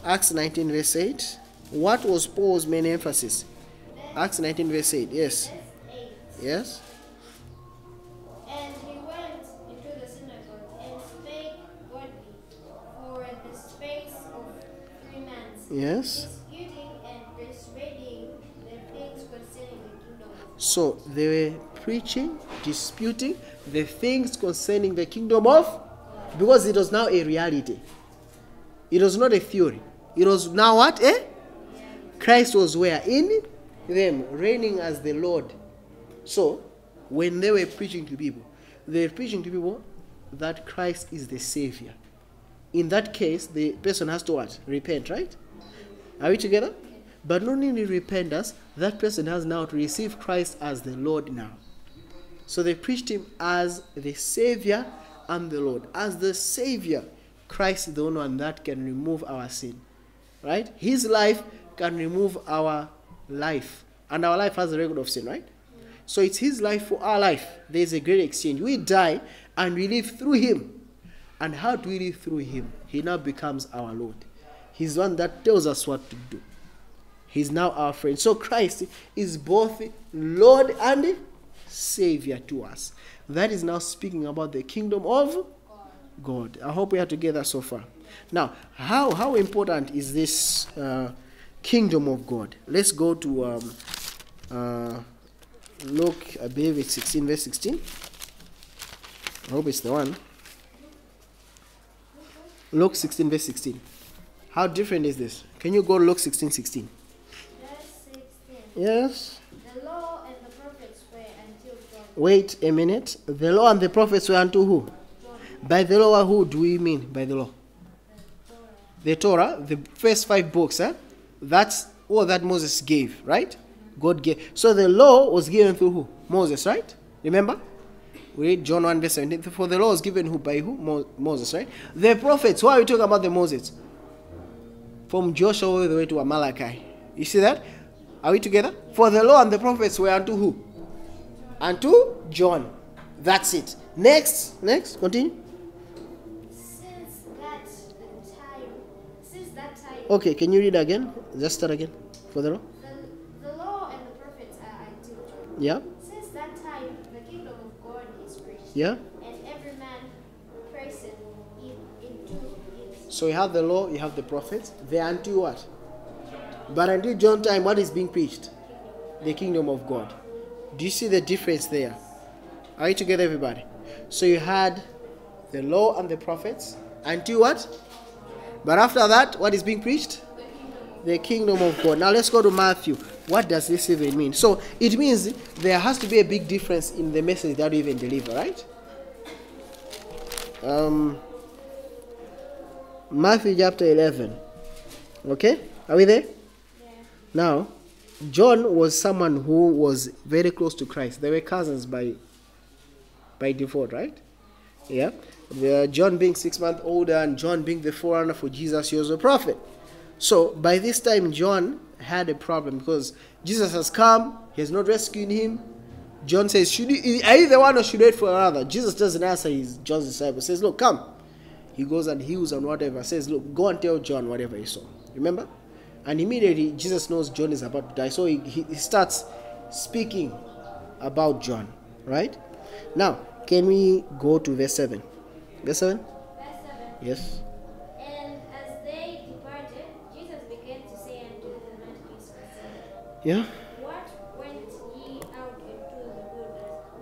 Speaker 1: Acts 19, verse 8. What was Paul's main emphasis? Acts 19, verse 8. Yes.
Speaker 2: Verse 8.
Speaker 1: Yes.
Speaker 2: And he went into the synagogue and spake boldly for the space of 3 months,
Speaker 1: Yes.
Speaker 2: disputing and persuading the things concerning the kingdom of God.
Speaker 1: So they were preaching, disputing the things concerning the kingdom of, because it was now a reality. It was not a theory. It was now what? Christ was where? In them, reigning as the Lord. So when they were preaching to people, they were preaching to people that Christ is the Savior. In that case, the person has to what? Repent, right? Are we together? But not only repentance, that person has now to receive Christ as the Lord now. So they preached him as the Savior and the Lord. As the Savior, Christ is the only one that can remove our sin. Right? His life can remove our life. And our life has a record of sin, right? So it's his life for our life. There's a great exchange. We die and we live through him. And how do we live through him? He now becomes our Lord. He's the one that tells us what to do. He's now our friend. So Christ is both Lord and Savior to us. That is now speaking about the kingdom of God. I hope we are together so far. Now, how important is this kingdom of God? Let's go to Luke, I believe it's 16, verse 16. I hope it's the one. Luke 16, verse 16. How different is this? Can you go to Luke 16, 16?
Speaker 2: Verse 16.
Speaker 1: Yes.
Speaker 2: The law and the prophets were until John.
Speaker 1: Wait a minute. The law and the prophets were unto who?
Speaker 2: John.
Speaker 1: By the law, who do we mean by the law? The Torah, the first 5 books, that's all that Moses gave, right? God gave. So the law was given through who? Moses, right? Remember? We read John 1 verse 17. For the law was given who? By who? Moses, right? The prophets, why are we talking about the Moses? From Joshua all the way to Malachi. You see that? Are we together? For the law and the prophets were unto who? Unto John. That's it. Next, continue.
Speaker 2: Since that time.
Speaker 1: Okay, can you read again? Just start again. For the law.
Speaker 2: The law and the prophets are until John.
Speaker 1: Yeah.
Speaker 2: Since that time, the kingdom of God is preached.
Speaker 1: Yeah.
Speaker 2: And every man presseth into it.
Speaker 1: So you have the law, you have the prophets. They are until what? But until John time, what is being preached? The kingdom of God. Do you see the difference there? Are you together, everybody? So you had the law and the prophets until what? But after that, what is being preached? The kingdom of God. Now let's go to Matthew. What does this even mean? So it means there has to be a big difference in the message that we even deliver, right? Matthew chapter 11. Okay? Are we there?
Speaker 2: Yeah.
Speaker 1: Now, John was someone who was very close to Christ. They were cousins by default, right? Yeah. John being 6 months older and John being the forerunner for Jesus, he was a prophet. So by this time, John had a problem because Jesus has come, he has not rescued him. John says, are you the one or should I wait for another? Jesus doesn't answer John's disciple. Says, look, come. He goes and heals and whatever. Says, look, go and tell John whatever he saw. Remember? And immediately Jesus knows John is about to die. So he starts speaking about John. Right? Now, can we go to verse 7? Verse 7?
Speaker 2: Verse 7.
Speaker 1: Yes.
Speaker 2: And as they departed, Jesus began to say unto the multitudes,
Speaker 1: Yeah?
Speaker 2: what went ye out into the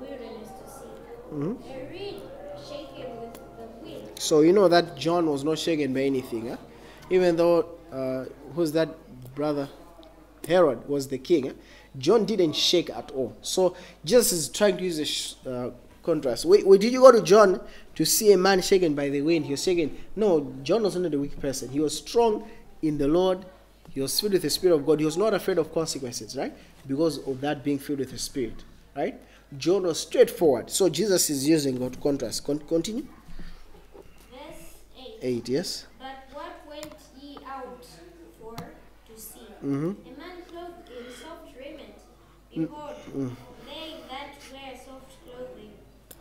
Speaker 2: wilderness to see?
Speaker 1: Mm-hmm.
Speaker 2: A reed shaken with the wind.
Speaker 1: So you know that John was not shaken by anything. Huh? Even though, who's that brother? Herod was the king. John didn't shake at all. So Jesus is trying to use contrast. Wait, did you go to John to see a man shaken by the wind? He was shaken. No, John was not a weak person. He was strong in the Lord. He was filled with the Spirit of God. He was not afraid of consequences, right? Because of that being filled with the Spirit, right? John was straightforward. So Jesus is using God to contrast. Continue.
Speaker 2: Verse 8.
Speaker 1: 8, yes.
Speaker 2: But what went ye out for to see?
Speaker 1: Mm-hmm.
Speaker 2: A man clothed in soft raiment. Behold, they that wear soft clothing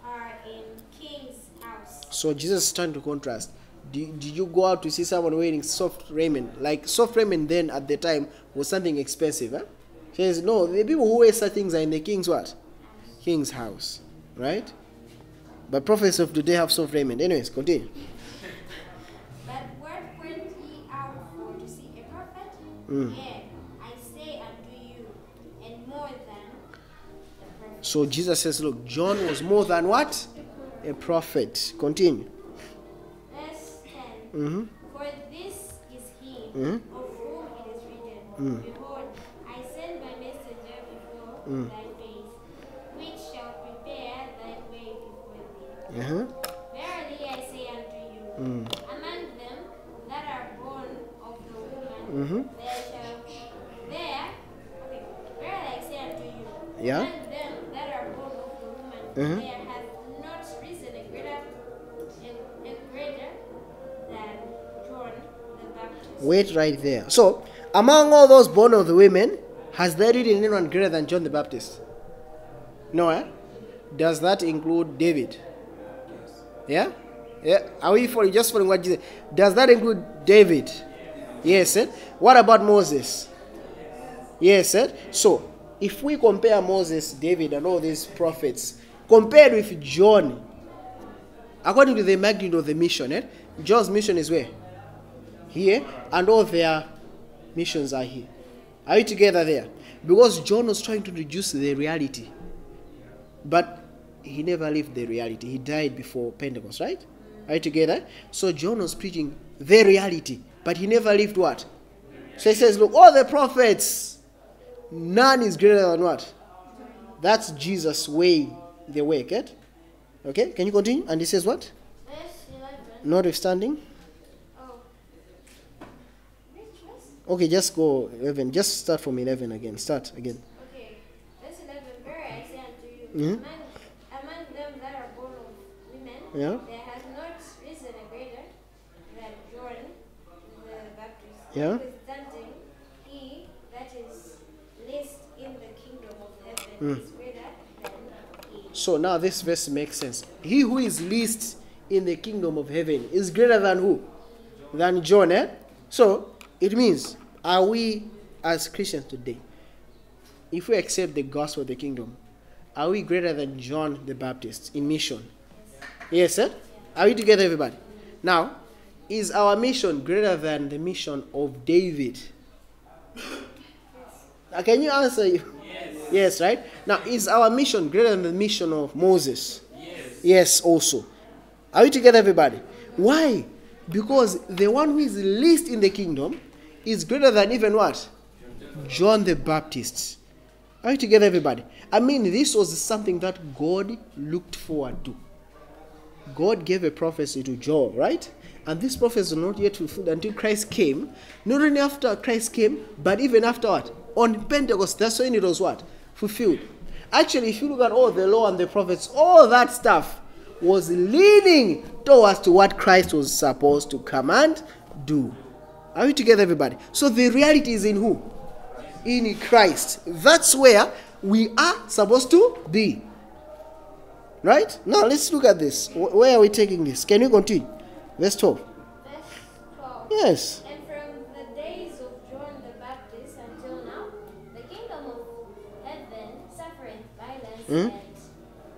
Speaker 2: are in king's house.
Speaker 1: So Jesus is trying to contrast. Did you go out to see someone wearing soft raiment? Like soft raiment then at the time was something expensive. Huh? He says, no, the people who wear such things are in the king's what? King's house. Right? But prophets of today have soft raiment. Anyways, continue.
Speaker 2: But what went ye out for to see? A prophet? Yea, I say unto you, and more than the prophet.
Speaker 1: So Jesus says, look, John was more than what? A prophet. Continue.
Speaker 2: Verse 10.
Speaker 1: Mm-hmm.
Speaker 2: For this is he of whom it is written, Behold, I send my messenger before thy face, which shall prepare thy way before thee.
Speaker 1: Uh-huh.
Speaker 2: Verily I say unto you, among them that are born of the woman, verily I say unto you,
Speaker 1: Yeah.
Speaker 2: among them that are born of the woman, there hath not risen a greater than John the Baptist.
Speaker 1: Wait right there. So, among all those born of the women, has there been anyone greater than John the Baptist? No, eh? Does that include David? Yeah? Yeah. Are we just following what Jesus said? Does that include David? Yes, eh? What about Moses? Yes, eh? So, if we compare Moses, David, and all these prophets, compared with John, according to the magnitude of the mission, eh? John's mission is where? Here. And all their missions are here. Are you together there? Because John was trying to reduce the reality. But he never lived the reality. He died before Pentecost, right? Are you together? So John was preaching the reality. But he never lived what? So he says, look, all the prophets, none is greater than what? That's Jesus' way, the way, okay? Okay, can you continue? And he says what?
Speaker 2: Verse 11.
Speaker 1: Notwithstanding.
Speaker 2: Oh. Which verse?
Speaker 1: Okay, just go 11. Just start from 11 again. Start again.
Speaker 2: Okay. Verse 11. Verily I say unto you, among them that are born of women,
Speaker 1: Yeah.
Speaker 2: there hath not risen a greater than John the Baptist.
Speaker 1: Yeah.
Speaker 2: Notwithstanding, he that is least in the kingdom of heaven is greater than he.
Speaker 1: So now this verse makes sense. He who is least in the kingdom of heaven is greater than who? Than John, eh? So it means, are we as Christians today, if we accept the gospel of the kingdom, are we greater than John the Baptist in mission? Yes, sir? Are we together, everybody? Now, is our mission greater than the mission of David? Can you answer? Yes, right? Now, is our mission greater than the mission of Moses? Yes, also. Are we together, everybody? Why? Because the one who is least in the kingdom is greater than even what? John the Baptist. Are you together, everybody? I mean, this was something that God looked forward to. God gave a prophecy to Joel, right? And this prophecy was not yet fulfilled until Christ came. Not only after Christ came, but even after what? On Pentecost, that's when it was what? Fulfilled. Actually, if you look at all the law and the prophets, all that stuff was leading towards to what Christ was supposed to come and do. Are we together, everybody? So the reality is in who? In Christ. That's where we are supposed to be. Right? Now let's look at this. Where are we taking this? Can you continue? Verse 12.
Speaker 2: Verse 12.
Speaker 1: Yes.
Speaker 2: And from the days of John the Baptist until now, the kingdom of heaven suffereth violence, and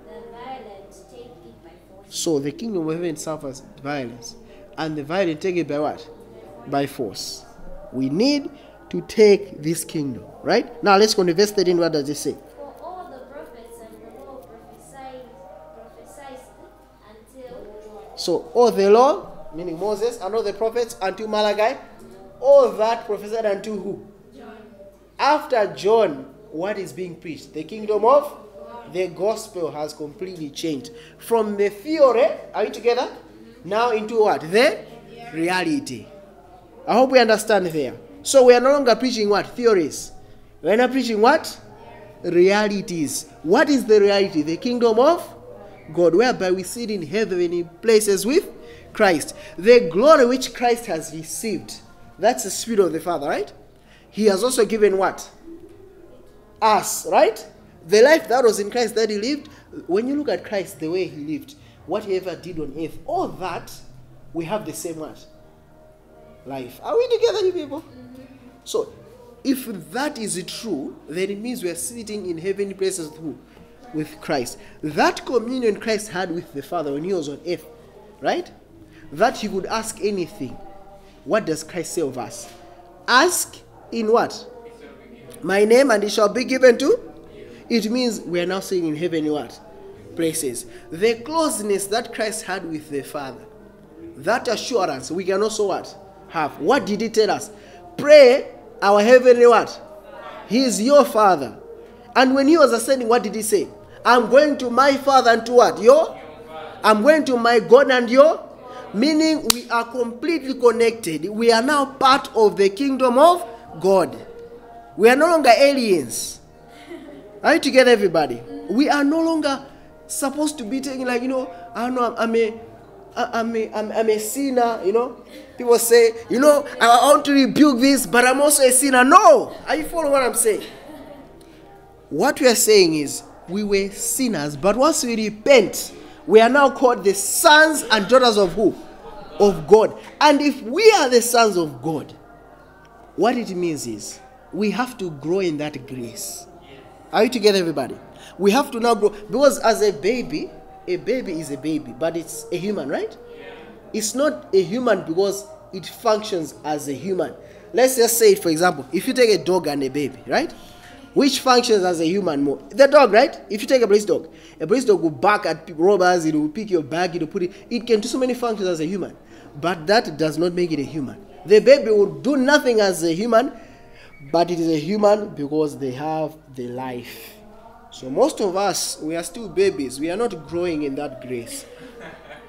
Speaker 2: the violent take it by force.
Speaker 1: So the kingdom of heaven suffers violence, and the violent take it by what? By force. We need to take this kingdom, right? Now let's go to verse 13. What does it say?
Speaker 2: For all the prophets and the law prophesied until John.
Speaker 1: So all the law, meaning Moses, and all the prophets until Malachi, all that prophesied until who?
Speaker 2: John.
Speaker 1: After John, what is being preached? The kingdom of? The gospel has completely changed. From the theory, are you together? Now into what? The reality. I hope we understand there. So we are no longer preaching what? Theories. We are not preaching what? Realities. What is the reality? The kingdom of God, whereby we sit in heavenly places with Christ. The glory which Christ has received, that's the Spirit of the Father, right? He has also given what? Us, right? The life that was in Christ that he lived. When you look at Christ, the way he lived, what he ever did on earth, all that, we have the same what? Life. Are we together, you people? So, if that is true, then it means we are sitting in heavenly places with who? With Christ. That communion Christ had with the Father when he was on earth, right? That he could ask anything. What does Christ say of us? Ask in what? My name, and it shall be given to? It means we are now sitting in heavenly what? Places. The closeness that Christ had with the Father, that assurance we can also what? Have. What did he tell us? Pray our heavenly what? He is your Father. And when he was ascending, what did he say? I'm going to my Father and to what? Your? I'm going to my God and your? Meaning we are completely connected. We are now part of the kingdom of God. We are no longer aliens. Are you together, everybody? We are no longer supposed to be taking like, I don't know, I'm a sinner, People say, I want to rebuke this, but I'm also a sinner. No! Are you following what I'm saying? What we are saying is, we were sinners, but once we repent, we are now called the sons and daughters of who? Of God. And if we are the sons of God, what it means is, we have to grow in that grace. Are you together, everybody? We have to now grow. Because as a baby is a baby, but it's a human, right? It's not a human because it functions as a human. Let's just say it, for example, if you take a dog and a baby, right? Which functions as a human more? The dog, right? If you take a police dog will bark at robbers, it will pick your bag, it will put it. It can do so many functions as a human. But that does not make it a human. The baby will do nothing as a human, but it is a human because they have the life. So most of us, we are still babies. We are not growing in that grace.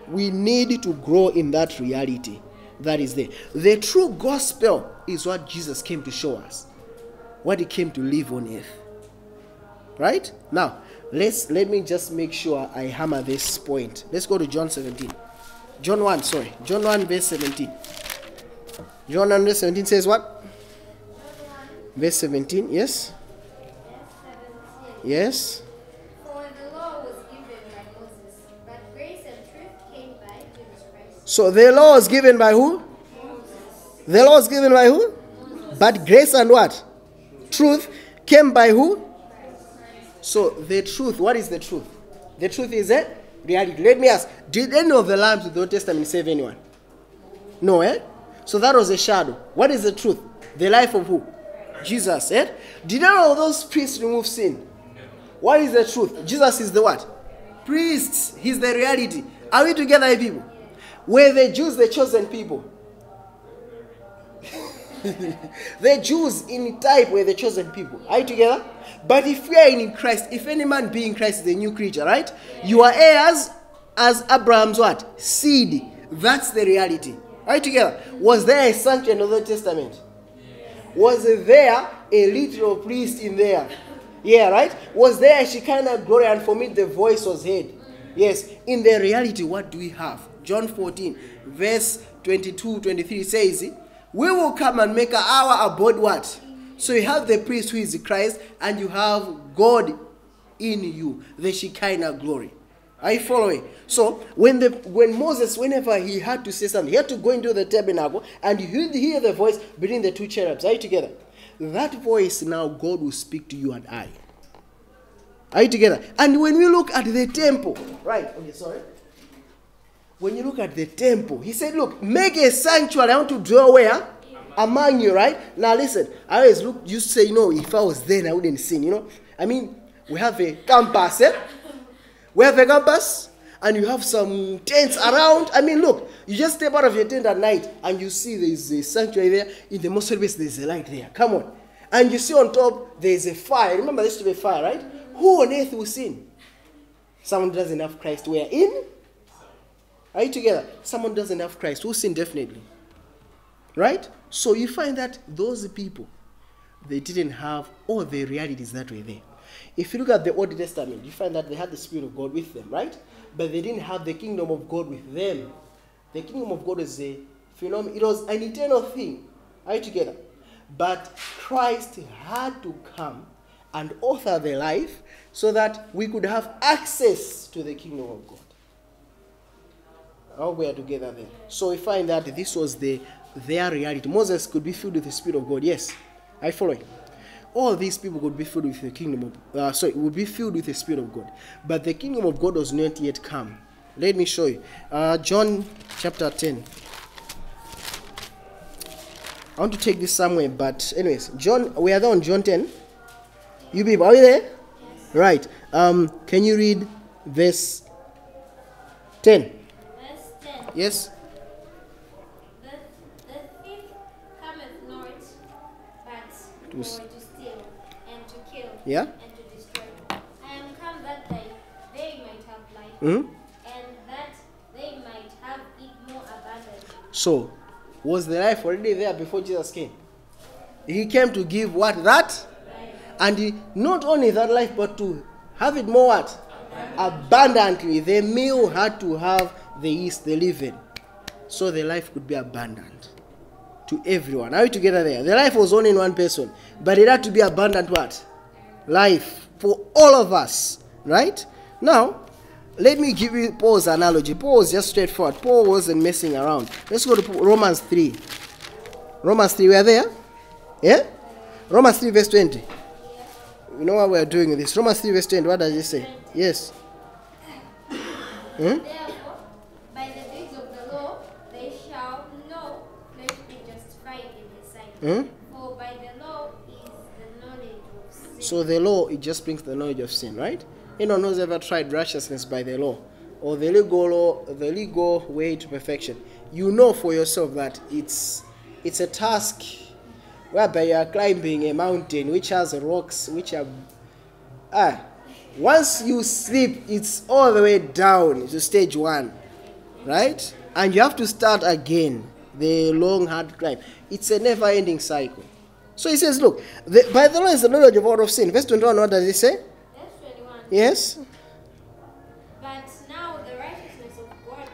Speaker 1: We need to grow in that reality that is there. The true gospel is what Jesus came to show us. What he came to live on earth. Right? Now, let me just make sure I hammer this point. Let's go to John 17. John 1 verse 17. John 1 verse 17 says what? Verse 17, yes? Yes.
Speaker 2: For the law was given by Moses, but grace and truth came by Jesus Christ.
Speaker 1: So the law was given by who?
Speaker 2: Moses.
Speaker 1: The law was given by who?
Speaker 2: Moses.
Speaker 1: But grace and what? Truth came by who? So the truth, what is the truth? The truth is a reality. Let me ask, did any of the lambs of the Old Testament save anyone? No, eh? So that was a shadow. What is the truth? The life of who? Jesus, eh? Did any of those priests remove sin? What is the truth? Jesus is the what? Priests. He's the reality. Are we together, people? Were the Jews the chosen people? The Jews in type were the chosen people. Are you together? But if we are in Christ, if any man be in Christ is a new creature, right? You are heirs as Abraham's what? Seed. That's the reality. Are you together? Was there a sanctuary in the Old Testament? Was there a literal priest in there? Yeah, right? Was there a Shekinah glory and for me the voice was heard? Yes. In the reality, what do we have? John 14, verse 22, 23 says, we will come and make our abode what? So you have the priest who is Christ and you have God in you, the Shekinah glory. Are you following? So when Moses, whenever he had to say something, he had to go into the tabernacle and you hear the voice between the two cherubs. Are you together? That voice now God will speak to you and I. Are you together? And when we look at the temple, right? Okay, sorry. When you look at the temple, he said, look, make a sanctuary. I want to dwell where? Among you, right? Now listen, I always look, you say, if I was there, I wouldn't sin, I mean, we have a campus, eh? We have a campus, and you have some tents around. I mean, look, you just step out of your tent at night, and you see there's a sanctuary there. In the most service, there's a light there. Come on. And you see on top, there's a fire. Remember, there used to be a fire, right? Who on earth will sin? Someone who doesn't have Christ. We are in. Are you together? Someone who doesn't have Christ will sin definitely. Right? So you find that those people, they didn't have all the realities that were there. If you look at the Old Testament, you find that they had the Spirit of God with them, right? But they didn't have the kingdom of God with them. The kingdom of God is a phenomenon. It was an eternal thing. Are you together? But Christ had to come and author the life so that we could have access to the kingdom of God. All we are together there. So we find that this was their reality. Moses could be filled with the Spirit of God. Yes. Are you following? All these people would be filled with the kingdom of would be filled with the Spirit of God. But the kingdom of God was not yet come. Let me show you. John chapter 10. I want to take this somewhere, but anyways, John, we are there on John 10. You people, are you there?
Speaker 2: Yes.
Speaker 1: Right. Can you read verse 10?
Speaker 2: Verse 10.
Speaker 1: Yes.
Speaker 2: The thief cometh not, but
Speaker 1: To
Speaker 2: for to steal, and to kill,
Speaker 1: Yeah.
Speaker 2: and to destroy. I am come that they might have life,
Speaker 1: Hmm?
Speaker 2: and that they might have it more abundantly.
Speaker 1: So, was the life already there before Jesus came? He came to give what? That? And not only that life, but to have it more what? Abundantly. The meal had to have the yeast, the leaven. So the life could be abundant to everyone. Are we together there? The life was only in one person. But it had to be abundant what? Life for all of us. Right? Now, let me give you Paul's analogy. Paul was just straightforward. Paul wasn't messing around. Let's go to Romans 3. Romans 3, we are there? Yeah? Romans 3 verse 20. You know what we are doing with this. Romans 3 verse 20, what does it say? Yes.
Speaker 2: Therefore, by the deeds of the law, they shall no flesh be justified in his sight. For by the law is the knowledge of sin.
Speaker 1: So the law, it just brings the knowledge of sin, right? Anyone who's ever tried righteousness by the law, or the legal law, the legal way to perfection, you know for yourself that it's a task whereby you are climbing a mountain which has rocks which are once you slip, it's all the way down to stage 1, right? And you have to start again the long hard climb. It's a never-ending cycle. So he says, look, by the law is the knowledge of all of sin. Verse 21, what does it say?
Speaker 2: Verse 21.
Speaker 1: Yes.
Speaker 2: But now the righteousness of God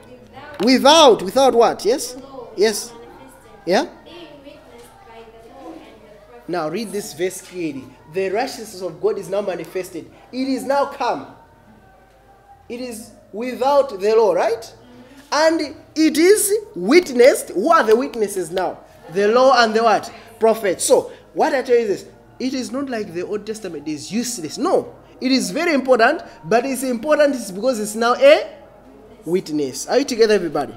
Speaker 1: Without what? Yes.
Speaker 2: the law
Speaker 1: Yes.
Speaker 2: is manifested,
Speaker 1: Yeah.
Speaker 2: being witnessed by the law and the prophets.
Speaker 1: Now read this verse clearly. The righteousness of God is now manifested. It is now come. It is without the law, right? And it is witnessed. Who are the witnesses now? The law and the what? Prophets. So, what I tell you is this. It is not like the Old Testament is useless. No. It is very important, but it's important because it's now a witness. Are you together, everybody?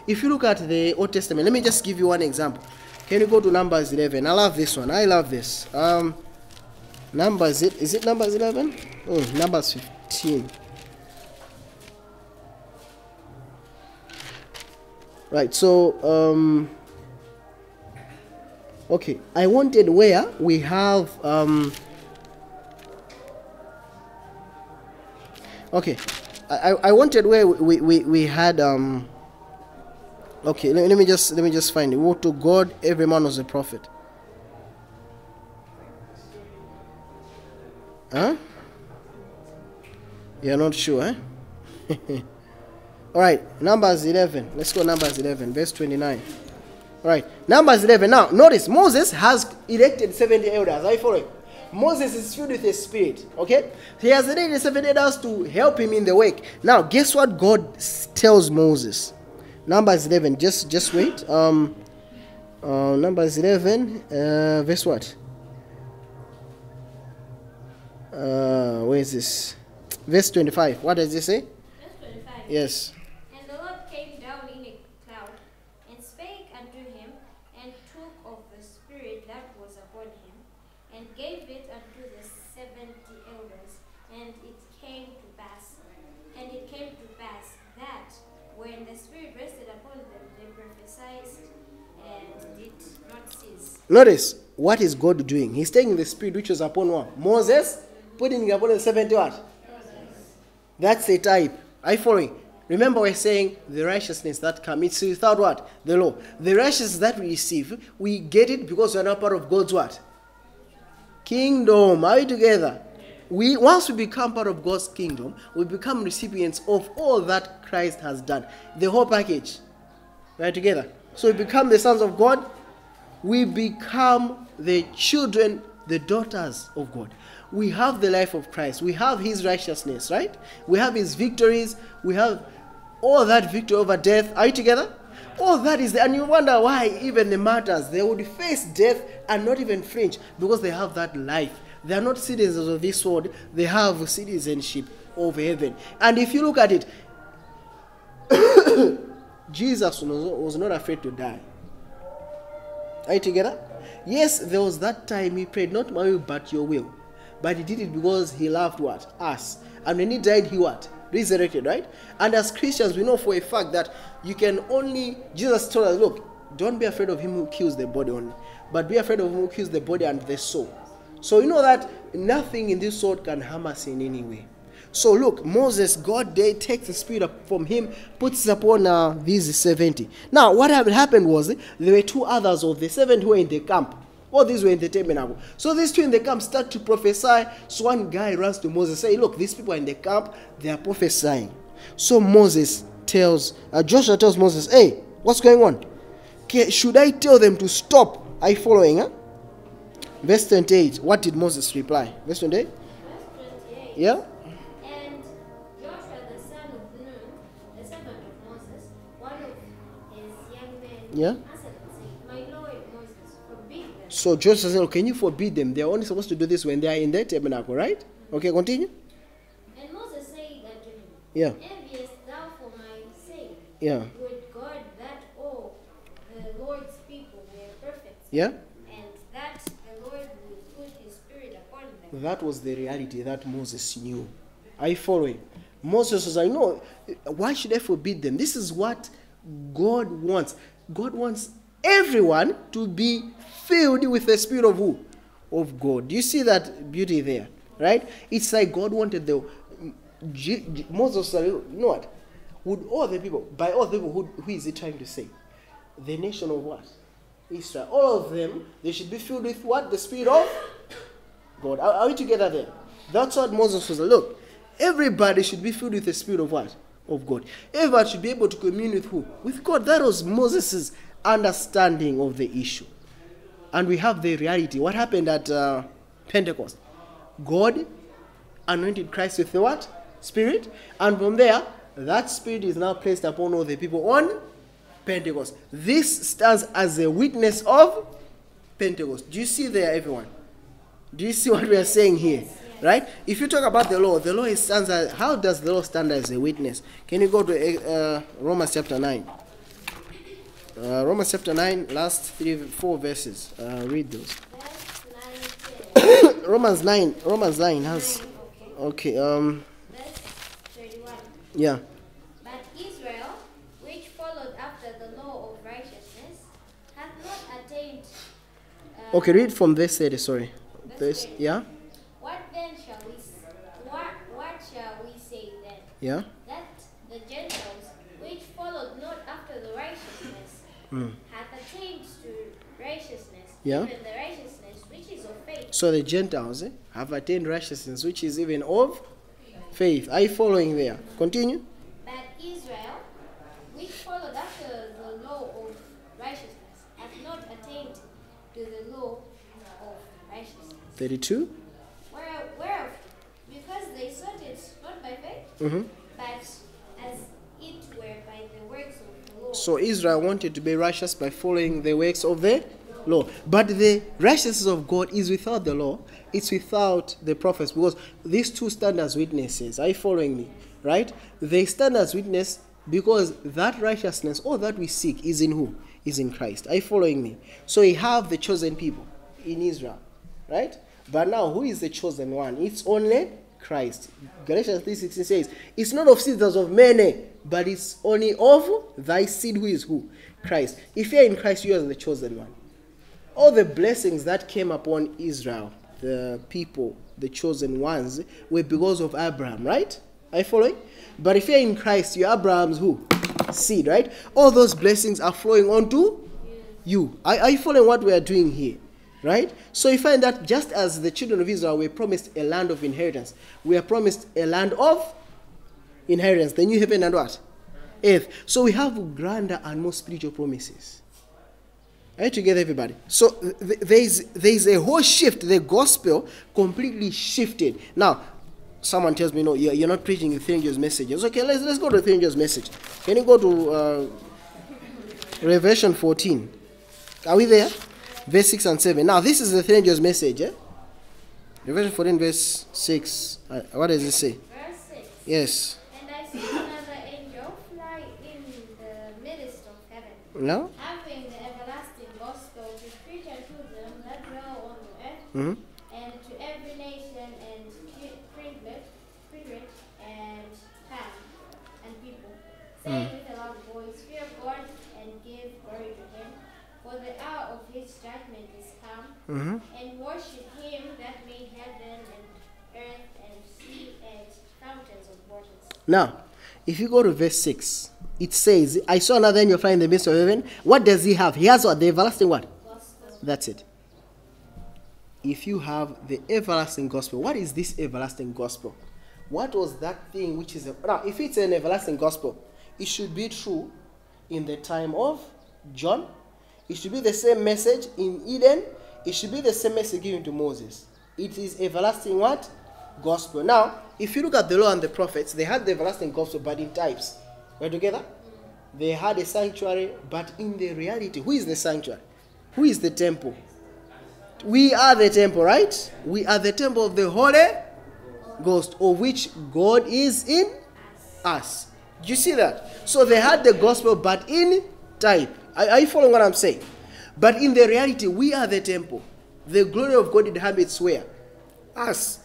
Speaker 1: If you look at the Old Testament, let me just give you one example. Can you go to Numbers 11? I love this one. I love this. Numbers, is it Numbers 11? Oh, Numbers 15. Right, so, okay, I wanted where we have, okay, I wanted where we had, okay, let me just find it. Woe to God, every man was a prophet. Huh? You're not sure, eh? All right, Numbers 11. Let's go Numbers 11, verse 29. All right, Numbers 11. Now, notice, Moses has elected 70 elders. Are you following? Moses is filled with the Spirit, okay? He has elected 70 elders to help him in the work. Now, guess what God tells Moses? Numbers 11, just wait. Numbers 11, verse what? Where is this? Verse 25. What does it say?
Speaker 2: Verse 25.
Speaker 1: Yes.
Speaker 2: And the Lord came down in a cloud, and spake unto him, and took of the Spirit that was upon him, and gave it unto the 70 elders. And it came to pass, that when the Spirit rested upon them, they prophesied and did not cease.
Speaker 1: Notice, what is God doing? He's taking the Spirit which was upon what? Moses Putting upon the 70 what? That's the type. Are you following? Remember we're saying the righteousness that comes, it's without what? The law. The righteousness that we receive, we get it because we're not part of God's what? Kingdom. Are we together? Once we become part of God's kingdom, we become recipients of all that Christ has done. The whole package. We're together. So we become the sons of God. We become the children, the daughters of God. We have the life of Christ. We have his righteousness, right? We have his victories. We have all that victory over death. Are you together? All that is there. And you wonder why even the martyrs, they would face death and not even flinch because they have that life. They are not citizens of this world. They have citizenship of heaven. And if you look at it, Jesus was not afraid to die. Are you together? Yes, there was that time he prayed, not my will, but your will. But he did it because he loved what? Us. And when he died, he what? Resurrected, right? And as Christians, we know for a fact that you can only, Jesus told us, look, don't be afraid of him who kills the body only, but be afraid of him who kills the body and the soul. So you know that nothing in this world can harm us in any way. So look, Moses, God, they take the spirit from him, puts it upon these 70. Now, what happened was, there were two others of the 70 who were in the camp. All these were in the tabernacle. So these two in the camp start to prophesy. So one guy runs to Moses, say, look, these people are in the camp, they are prophesying. So Joshua tells Moses, hey, what's going on? Okay, should I tell them to stop? Are you following? Huh? Verse 28, what did Moses reply? Verse 28?
Speaker 2: Verse 28.
Speaker 1: Yeah?
Speaker 2: And Joshua the son of Nun, the servant of Moses, one of his young men,
Speaker 1: Yeah?
Speaker 2: answered and said, my Lord Moses, forbid them.
Speaker 1: So Joshua said, can you forbid them? They're only supposed to do this when they are in their tabernacle, right? Okay, continue.
Speaker 2: And Moses said unto him,
Speaker 1: Yeah.
Speaker 2: enviest thou for my sake?
Speaker 1: Yeah.
Speaker 2: Would God that all the Lord's people were perfect,
Speaker 1: Yeah?
Speaker 2: and that the Lord would put his spirit upon them.
Speaker 1: That was the reality that Moses knew. Are you following? Moses was like, no, why should I forbid them? This is what God wants. God wants everyone to be filled with the spirit of who? Of God. Do you see that beauty there? Right? It's like God wanted Moses was like, you know what? Would all the people, by all the people, who is he trying to say? The nation of what? Israel. All of them, they should be filled with what? The spirit of God. Are we together there? That's what Moses was like. Look, everybody should be filled with the spirit of what? Of God. Everybody should be able to commune with who? With God. That was Moses' understanding of the issue. And we have the reality. What happened at Pentecost? God anointed Christ with the what? Spirit. And from there, that spirit is now placed upon all the people on Pentecost. This stands as a witness of Pentecost. Do you see there, everyone? Do you see what we are saying here?
Speaker 2: Yes.
Speaker 1: Right? If you talk about the law stands as, how does the law stand as a witness? Can you go to Romans chapter 9? Romans chapter 9, last 4 verses. Read those.
Speaker 2: Verse 9,
Speaker 1: Romans 9 has...
Speaker 2: 9,
Speaker 1: Okay,
Speaker 2: Verse 31.
Speaker 1: yeah.
Speaker 2: But Israel, which followed after the law of righteousness, hath not attained.
Speaker 1: Okay, read from verse 30, sorry.
Speaker 2: Verse 30.
Speaker 1: Yeah?
Speaker 2: What then shall we? What shall we say then?
Speaker 1: Yeah?
Speaker 2: That the Gentiles, which followed not after the righteousness, hath attained to righteousness,
Speaker 1: Yeah.
Speaker 2: even the righteousness which is of faith.
Speaker 1: So the Gentiles have attained righteousness, which is even of faith. Are you following there? Continue.
Speaker 2: But Israel, which followed after the law of righteousness, hath not attained to the law of righteousness.
Speaker 1: 32.
Speaker 2: Whereof, because they sought it not by faith, but as it were by the works of the law.
Speaker 1: So Israel wanted to be righteous by following the works of the law. But the righteousness of God is without the law. It's without the prophets. Because these two stand as witnesses. Are you following me? Right? They stand as witness because that righteousness, all that we seek, is in who? Is in Christ. Are you following me? So we have the chosen people in Israel. Right? But now, who is the chosen one? It's only Christ. Galatians 3:16 says, it's not of seed as of many, but it's only of thy seed, who is who? Christ. If you're in Christ, you are the chosen one. All the blessings that came upon Israel, the people, the chosen ones, were because of Abraham, right? Are you following? But if you're in Christ, you're Abraham's who? Seed, right? All those blessings are flowing onto you. Are you following what we are doing here? Right? So you find that just as the children of Israel were promised a land of inheritance, we are promised a land of inheritance, the new heaven and what? Earth. So we have grander and more spiritual promises. Are you together, everybody? So there's a whole shift. The gospel completely shifted. Now, someone tells me, no, you're not preaching the three angels' messages. Okay, let's go to the three angels' message. Can you go to Revelation 14? Are we there? Verse 6 and 7. Now, this is the three angels' message. Revelation 14, verse 6. What does it say?
Speaker 2: Verse 6.
Speaker 1: Yes.
Speaker 2: And I saw another angel fly in the midst of heaven,
Speaker 1: No?
Speaker 2: having the everlasting gospel to preach unto them that dwell on the earth,
Speaker 1: Mm-hmm.
Speaker 2: and to every nation and kindred and tongue and people, saying with a loud voice, Fear God and give glory to him, for the hour of his judgment is come, and worship him that made heaven and earth and sea and fountains of waters.
Speaker 1: Now, if you go to verse 6, it says, I saw another angel fly in the midst of heaven. What does he have? He has what? The everlasting what?
Speaker 2: Gospel.
Speaker 1: That's it. If you have the everlasting gospel, what is this everlasting gospel? What was that thing which is... Now, if it's an everlasting gospel, it should be true in the time of John. It should be the same message in Eden. It should be the same message given to Moses. It is everlasting what? Gospel. Now, if you look at the law and the prophets, they had the everlasting gospel, but in types. We're together? They had a sanctuary, but in the reality, who is the sanctuary? Who is the temple? We are the temple, right? We are the temple of the Holy Ghost, of which God is in us. Do you see that? So they had the gospel, but in type. Are you following what I'm saying? But in the reality, we are the temple. The glory of God inhabits where? Us.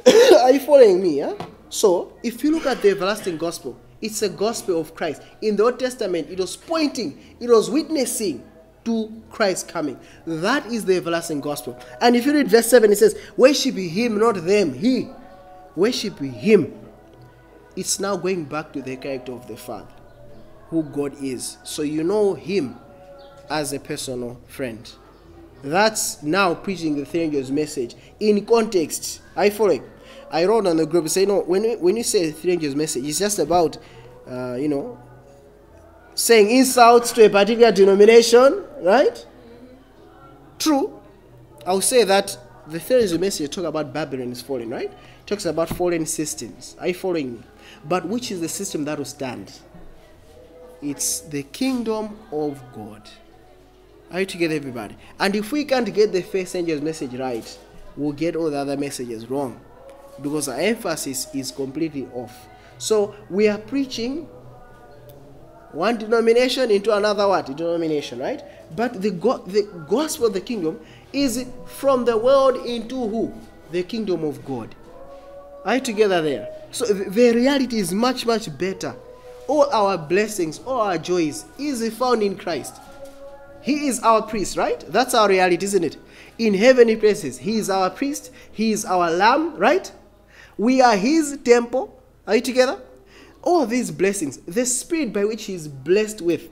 Speaker 1: Are you following me? Huh? So, if you look at the everlasting gospel, it's a gospel of Christ. In the Old Testament, it was pointing, it was witnessing to Christ coming. That is the everlasting gospel. And if you read verse 7, it says, worship him, not them. He. Worship him. It's now going back to the character of the Father, who God is. So you know him as a personal friend. That's now preaching the three angels' message in context. I follow. I wrote on the group and say, no, when you say three angels' message, it's just about, saying insults to a particular denomination, right? True. I'll say that the three angels' message talk about Babylon is falling, right? It talks about fallen systems. Are you following me? But which is the system that will stand? It's the kingdom of God. Are you together, everybody? And if we can't get the first angel's message right, we'll get all the other messages wrong, because our emphasis is completely off. So we are preaching one denomination into another what? Denomination, right? But the gospel of the kingdom is from the world into who? The kingdom of God. Are you together there? So the reality is much, much better. All our blessings, all our joys is found in Christ. He is our priest, right? That's our reality, isn't it? In heavenly places, he is our priest. He is our lamb, right? We are his temple. Are you together? All these blessings, the spirit by which he is blessed with,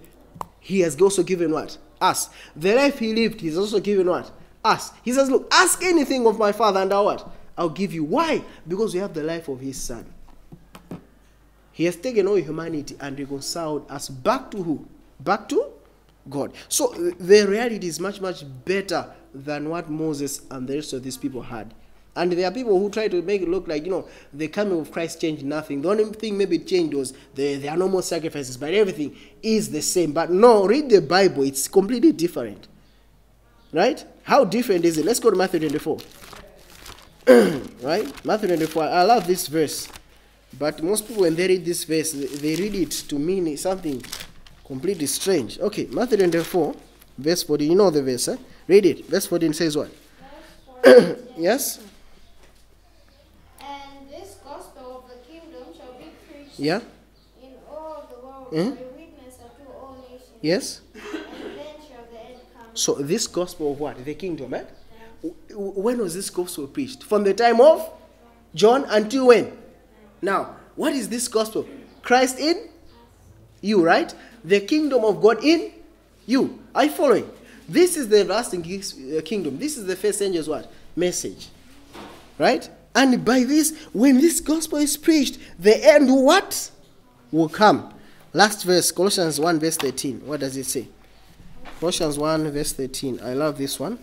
Speaker 1: he has also given what? Us. The life he lived, he's also given what? Us. He says, look, ask anything of my Father and I'll what? I'll give you. Why? Because we have the life of his Son. He has taken all humanity and reconciled us back to who? Back to God. So the reality is much, much better than what Moses and the rest of these people had. And there are people who try to make it look like, the coming of Christ changed nothing. The only thing maybe changed was there are no more sacrifices, but everything is the same. But no, read the Bible. It's completely different. Right? How different is it? Let's go to Matthew 24. Right? Matthew 24. I love this verse. But most people, when they read this verse, they read it to mean something completely strange. Okay, Matthew 24, verse 14. You know the verse, huh? Read it. Verse 14 says what? Yes?
Speaker 2: And this gospel of the kingdom shall be preached
Speaker 1: Yeah?
Speaker 2: in all the world for a witness unto all nations.
Speaker 1: Yes?
Speaker 2: And then shall the end come.
Speaker 1: So this gospel of what? The kingdom, eh? when was this gospel preached? From the time of John until when? Now, what is this gospel? Christ in you, right? The kingdom of God in you. Are you following? This is the everlasting kingdom. This is the first angel's what? Message. Right? And by this, when this gospel is preached, the end what? Will come. Last verse, Colossians 1 verse 13. What does it say? Colossians 1 verse 13. I love this one.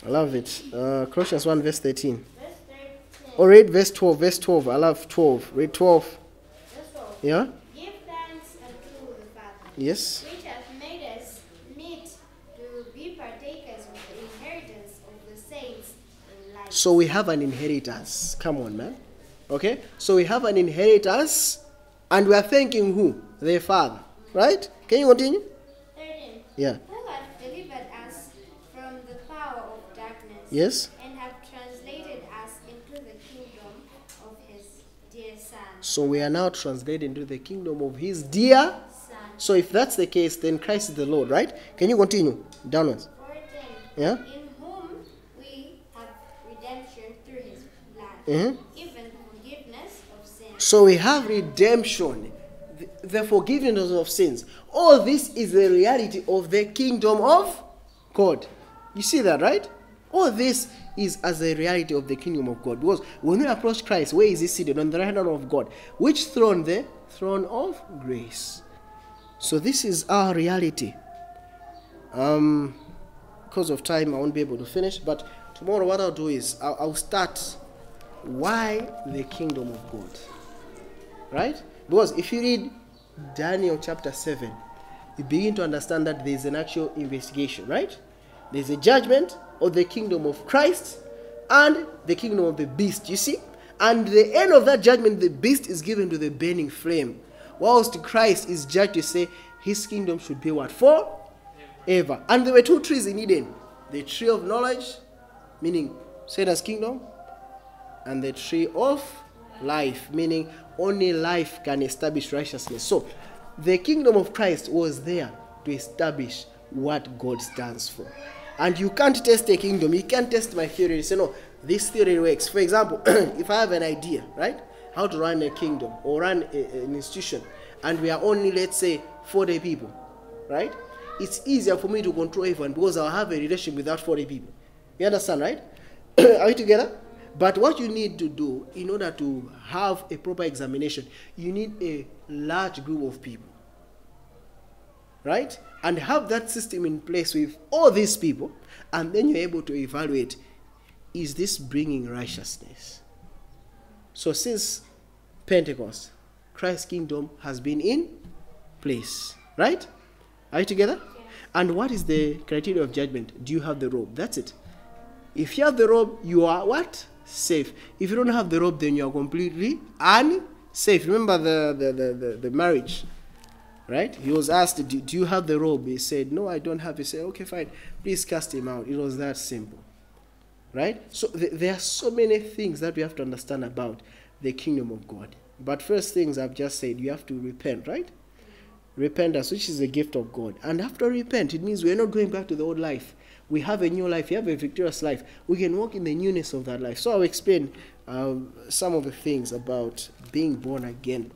Speaker 1: I love it. Colossians 1 verse 13.
Speaker 2: Verse 13.
Speaker 1: Or read verse 12. Verse 12. I love 12. Read 12.
Speaker 2: Verse 12.
Speaker 1: Yeah?
Speaker 2: Give thanks unto the Father,
Speaker 1: Yes.
Speaker 2: which hath made us meet to be partakers of the inheritance of the saints in light.
Speaker 1: So we have an inheritance. Come on, man. Okay? So we have an inheritance, and we are thanking who? The Father. Right? Can you continue?
Speaker 2: 13.
Speaker 1: Yeah.
Speaker 2: Who hath delivered us from the power of darkness,
Speaker 1: Yes?
Speaker 2: and hath translated us into the kingdom of his dear Son.
Speaker 1: So we are now translated into the kingdom of his dear.
Speaker 2: Son.
Speaker 1: So if that's the case, then Christ is the Lord, right? Can you continue? Downwards.
Speaker 2: 14.
Speaker 1: Yeah?
Speaker 2: In whom we have redemption through his blood,
Speaker 1: Mhm.
Speaker 2: even forgiveness of sins.
Speaker 1: So we have redemption, the forgiveness of sins. All this is the reality of the kingdom of God. You see that, right? All this is as a reality of the kingdom of God. Because when we approach Christ, where is he seated? On the right hand of God. Which throne? The throne of grace. So this is our reality. Because of time, I won't be able to finish. But tomorrow what I'll do is, I'll start why the kingdom of God. Right? Because if you read Daniel chapter 7, you begin to understand that there's an actual investigation, right? There's a judgment of the kingdom of Christ and the kingdom of the beast, you see? And the end of that judgment, the beast is given to the burning flame. Whilst Christ is judged to say his kingdom should be what? Forever. And there were two trees in Eden. The tree of knowledge, meaning Satan's kingdom, and the tree of life, meaning only life can establish righteousness. So, the kingdom of Christ was there to establish what God stands for. And you can't test a kingdom. You can't test my theory. You say, no, this theory works. For example, if I have an idea, right, how to run a kingdom or run an institution, and we are only, let's say, 40 people, right? It's easier for me to control everyone because I'll have a relationship with that 40 people. You understand, right? Are we together? But what you need to do in order to have a proper examination, you need a large group of people, right? And have that system in place with all these people, and then you're able to evaluate, is this bringing righteousness? So since Pentecost, Christ's kingdom has been in place, right? Are you together?
Speaker 2: Yeah.
Speaker 1: And what is the criteria of judgment? Do you have the robe? That's it. If you have the robe, you are what? Safe. If you don't have the robe, then you are completely unsafe. Remember the marriage, right? He was asked, do you have the robe? He said, no, I don't have. He said, okay, fine. Please cast him out. It was that simple, right? So there are so many things that we have to understand about the kingdom of God. But first things I've just said, you have to repent, right? Repentance, which is a gift of God. And after repent, it means we're not going back to the old life. We have a new life. We have a victorious life. We can walk in the newness of that life. So I'll explain some of the things about being born again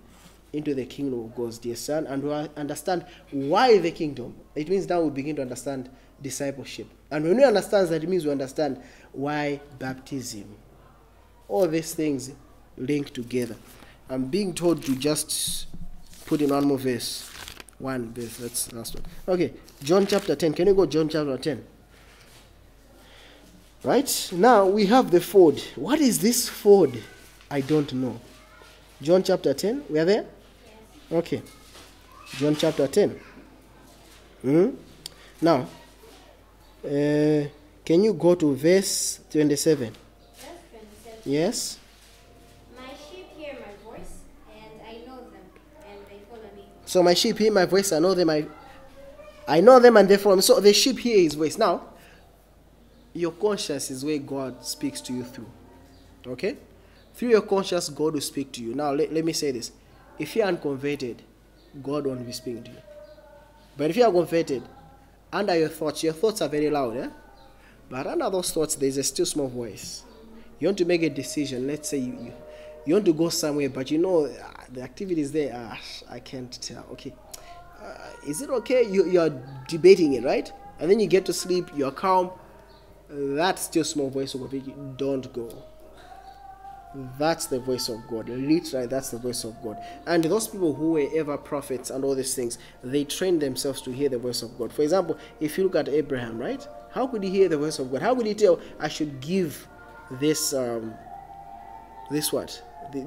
Speaker 1: into the kingdom of God's dear Son, and we'll understand why the kingdom. It means now we begin to understand discipleship. And when we understand that, it means we understand why baptism. All these things link together. I'm being told to just put in one more verse. One verse, that's the last one. Okay, John chapter 10. Can you go John chapter 10? Right? Now we have the ford. What is this ford? I don't know. John chapter 10. We are there?
Speaker 2: Yes.
Speaker 1: Okay. John chapter 10. Now, can you go to verse 27?
Speaker 2: Verse 27.
Speaker 1: Yes?
Speaker 2: My sheep hear my voice, and I know them, and they follow me.
Speaker 1: So my sheep hear my voice, I know them, I know them and they follow me. So the sheep hear his voice. Now, your conscience is where God speaks to you through. Okay? Through your conscience, God will speak to you. Now, let me say this. If you're unconverted, God won't be speaking to you. But if you are converted, under your thoughts are very loud. But under those thoughts, there's a still small voice. You want to make a decision. Let's say you want to go somewhere, but you know the activities there. I can't tell. Okay, is it okay? You're debating it, right? And then you get to sleep. You're calm. That still small voice will be, don't go. That's the voice of God. Literally, that's the voice of God. And those people who were ever prophets and all these things, they trained themselves to hear the voice of God. For example, if you look at Abraham, right? How could he hear the voice of God? How could he tell, I should give this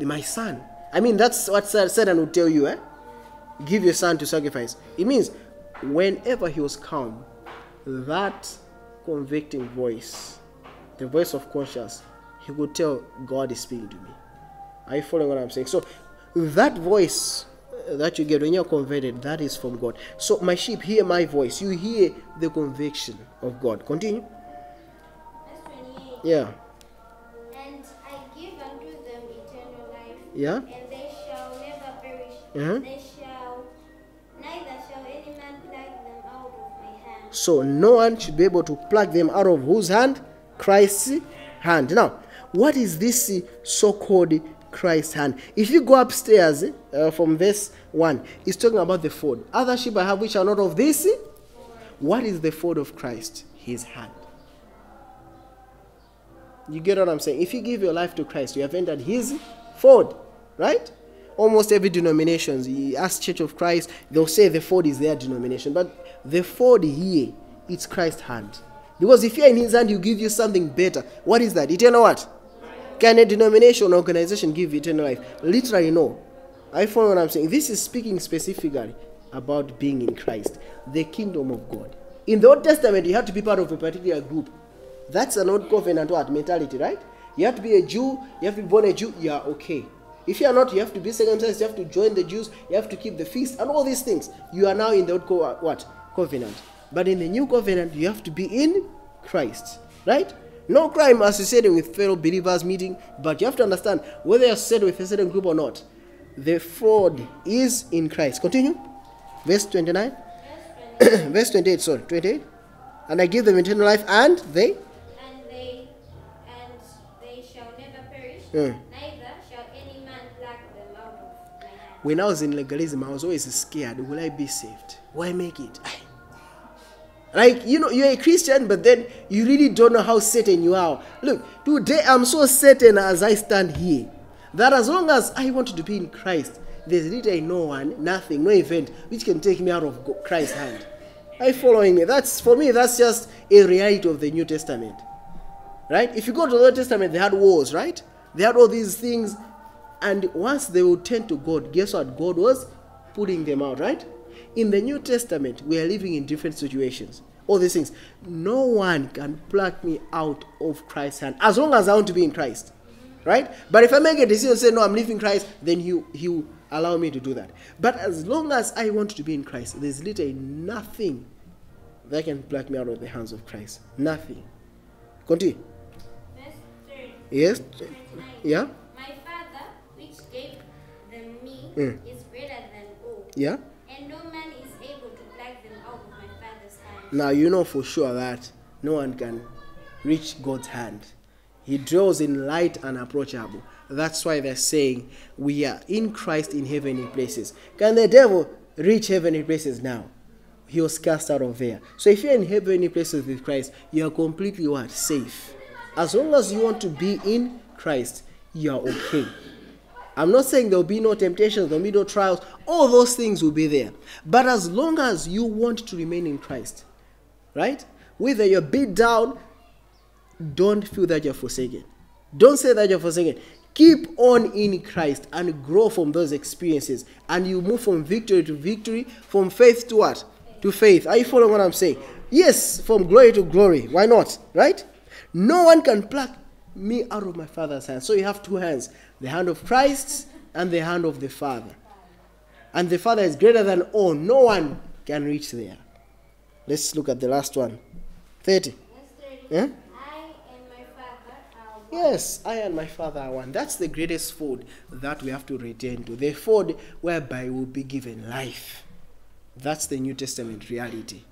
Speaker 1: my son? I mean, that's what Satan would tell you, eh? Give your son to sacrifice. It means whenever he was calm, that convicting voice, the voice of conscience, he could tell God is speaking to me. Are you following what I'm saying? So that voice that you get when you're converted, that is from God. So my sheep hear my voice. You hear the conviction of God. Continue.
Speaker 2: Verse 28.
Speaker 1: Yeah.
Speaker 2: And I give unto them eternal life.
Speaker 1: Yeah.
Speaker 2: And they shall never perish.
Speaker 1: Uh-huh.
Speaker 2: Neither shall any man pluck them out of my hand.
Speaker 1: So no one should be able to pluck them out of whose hand? Christ's hand. Now, what is this so-called Christ's hand? If you go upstairs from verse 1, it's talking about the fold. Other sheep I have which are not of this. What is the fold of Christ? His hand. You get what I'm saying? If you give your life to Christ, you have entered his fold, right? Almost every denomination, you ask Church of Christ, they'll say the fold is their denomination. But the fold here, it's Christ's hand. Because if you're in his hand, he'll give you something better. What is that? Eternal what? Can a denomination or organization give eternal life? Literally, no. I follow what I'm saying. This is speaking specifically about being in Christ, the kingdom of God. In the Old Testament, you have to be part of a particular group. That's an old covenant mentality, right? You have to be a Jew, you have to be born a Jew, you are okay. If you are not, you have to be circumcised, you have to join the Jews, you have to keep the feast, and all these things. You are now in the old covenant. But in the new covenant, you have to be in Christ, right? No crime associated with fellow believers meeting, but you have to understand whether you're associated with a certain group or not. The fraud is in Christ. Continue. Verse 29. Verse 28, sorry. 28. And I give them eternal life, and they shall never perish, neither shall any man pluck them out of my hand. When I was in legalism, I was always scared. Will I be saved? Will I make it? Like, you know, you're a Christian, but then you really don't know how certain you are. Look, today I'm so certain as I stand here that as long as I want to be in Christ, there's literally no one, nothing, no event which can take me out of Christ's hand. Are you following me? For me, that's just a reality of the New Testament. Right? If you go to the Old Testament, they had wars, right? They had all these things. And once they would turn to God, guess what? God was putting them out, right? In the New Testament, we are living in different situations. All these things. No one can pluck me out of Christ's hand as long as I want to be in Christ. Right? But if I make a decision and say, no, I'm leaving Christ, then he will allow me to do that. But as long as I want to be in Christ, there's literally nothing that can pluck me out of the hands of Christ. Nothing. Continue.
Speaker 2: Verse 30.
Speaker 1: Yes?
Speaker 2: 29.
Speaker 1: Yeah?
Speaker 2: My Father, which gave them me, is greater than all.
Speaker 1: Yeah?
Speaker 2: And no man is able to pluck them out of my Father's hand.
Speaker 1: Now you know for sure that no one can reach God's hand. He dwells in light and approachable. That's why they're saying we are in Christ in heavenly places. Can the devil reach heavenly places now? He was cast out of there. So if you're in heavenly places with Christ, you are completely what? Safe. As long as you want to be in Christ, you are okay. I'm not saying there will be no temptations, there will be no trials. All those things will be there. But as long as you want to remain in Christ, right? Whether you're beat down, don't feel that you're forsaken. Don't say that you're forsaken. Keep on in Christ and grow from those experiences. And you move from victory to victory, from faith to what? To faith. Are you following what I'm saying? Yes, from glory to glory. Why not? Right? No one can pluck me out of my Father's hand. So you have two hands. The hand of Christ and the hand of the Father. And the Father is greater than all. No one can reach there. Let's look at the last one. 30. Yeah? Yes, I and my Father are one. That's the greatest food that we have to return to. The food whereby we'll be given life. That's the New Testament reality.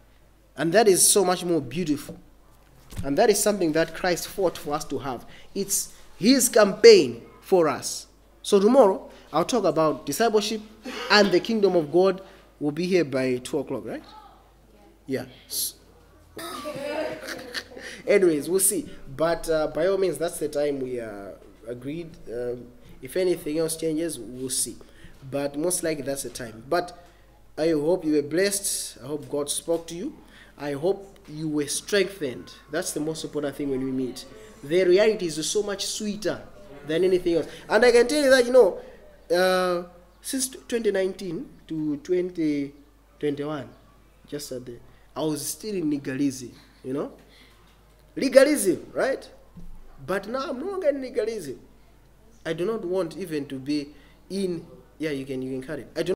Speaker 1: And that is so much more beautiful And that is something that Christ fought for us to have. It's his campaign for us. So tomorrow, I'll talk about discipleship and the kingdom of God. Will be here by 2 o'clock, right? Yeah. Anyways, we'll see. But by all means, that's the time we agreed. If anything else changes, we'll see. But most likely, that's the time. But I hope you were blessed. I hope God spoke to you. I hope you were strengthened. That's the most important thing when we meet. The reality is so much sweeter than anything else. And I can tell you that, since 2019 to 2021, just at the, I was still in legalism, Legalism, right? But now I'm no longer in legalism. I do not want even to be in, yeah, you can cut it. I do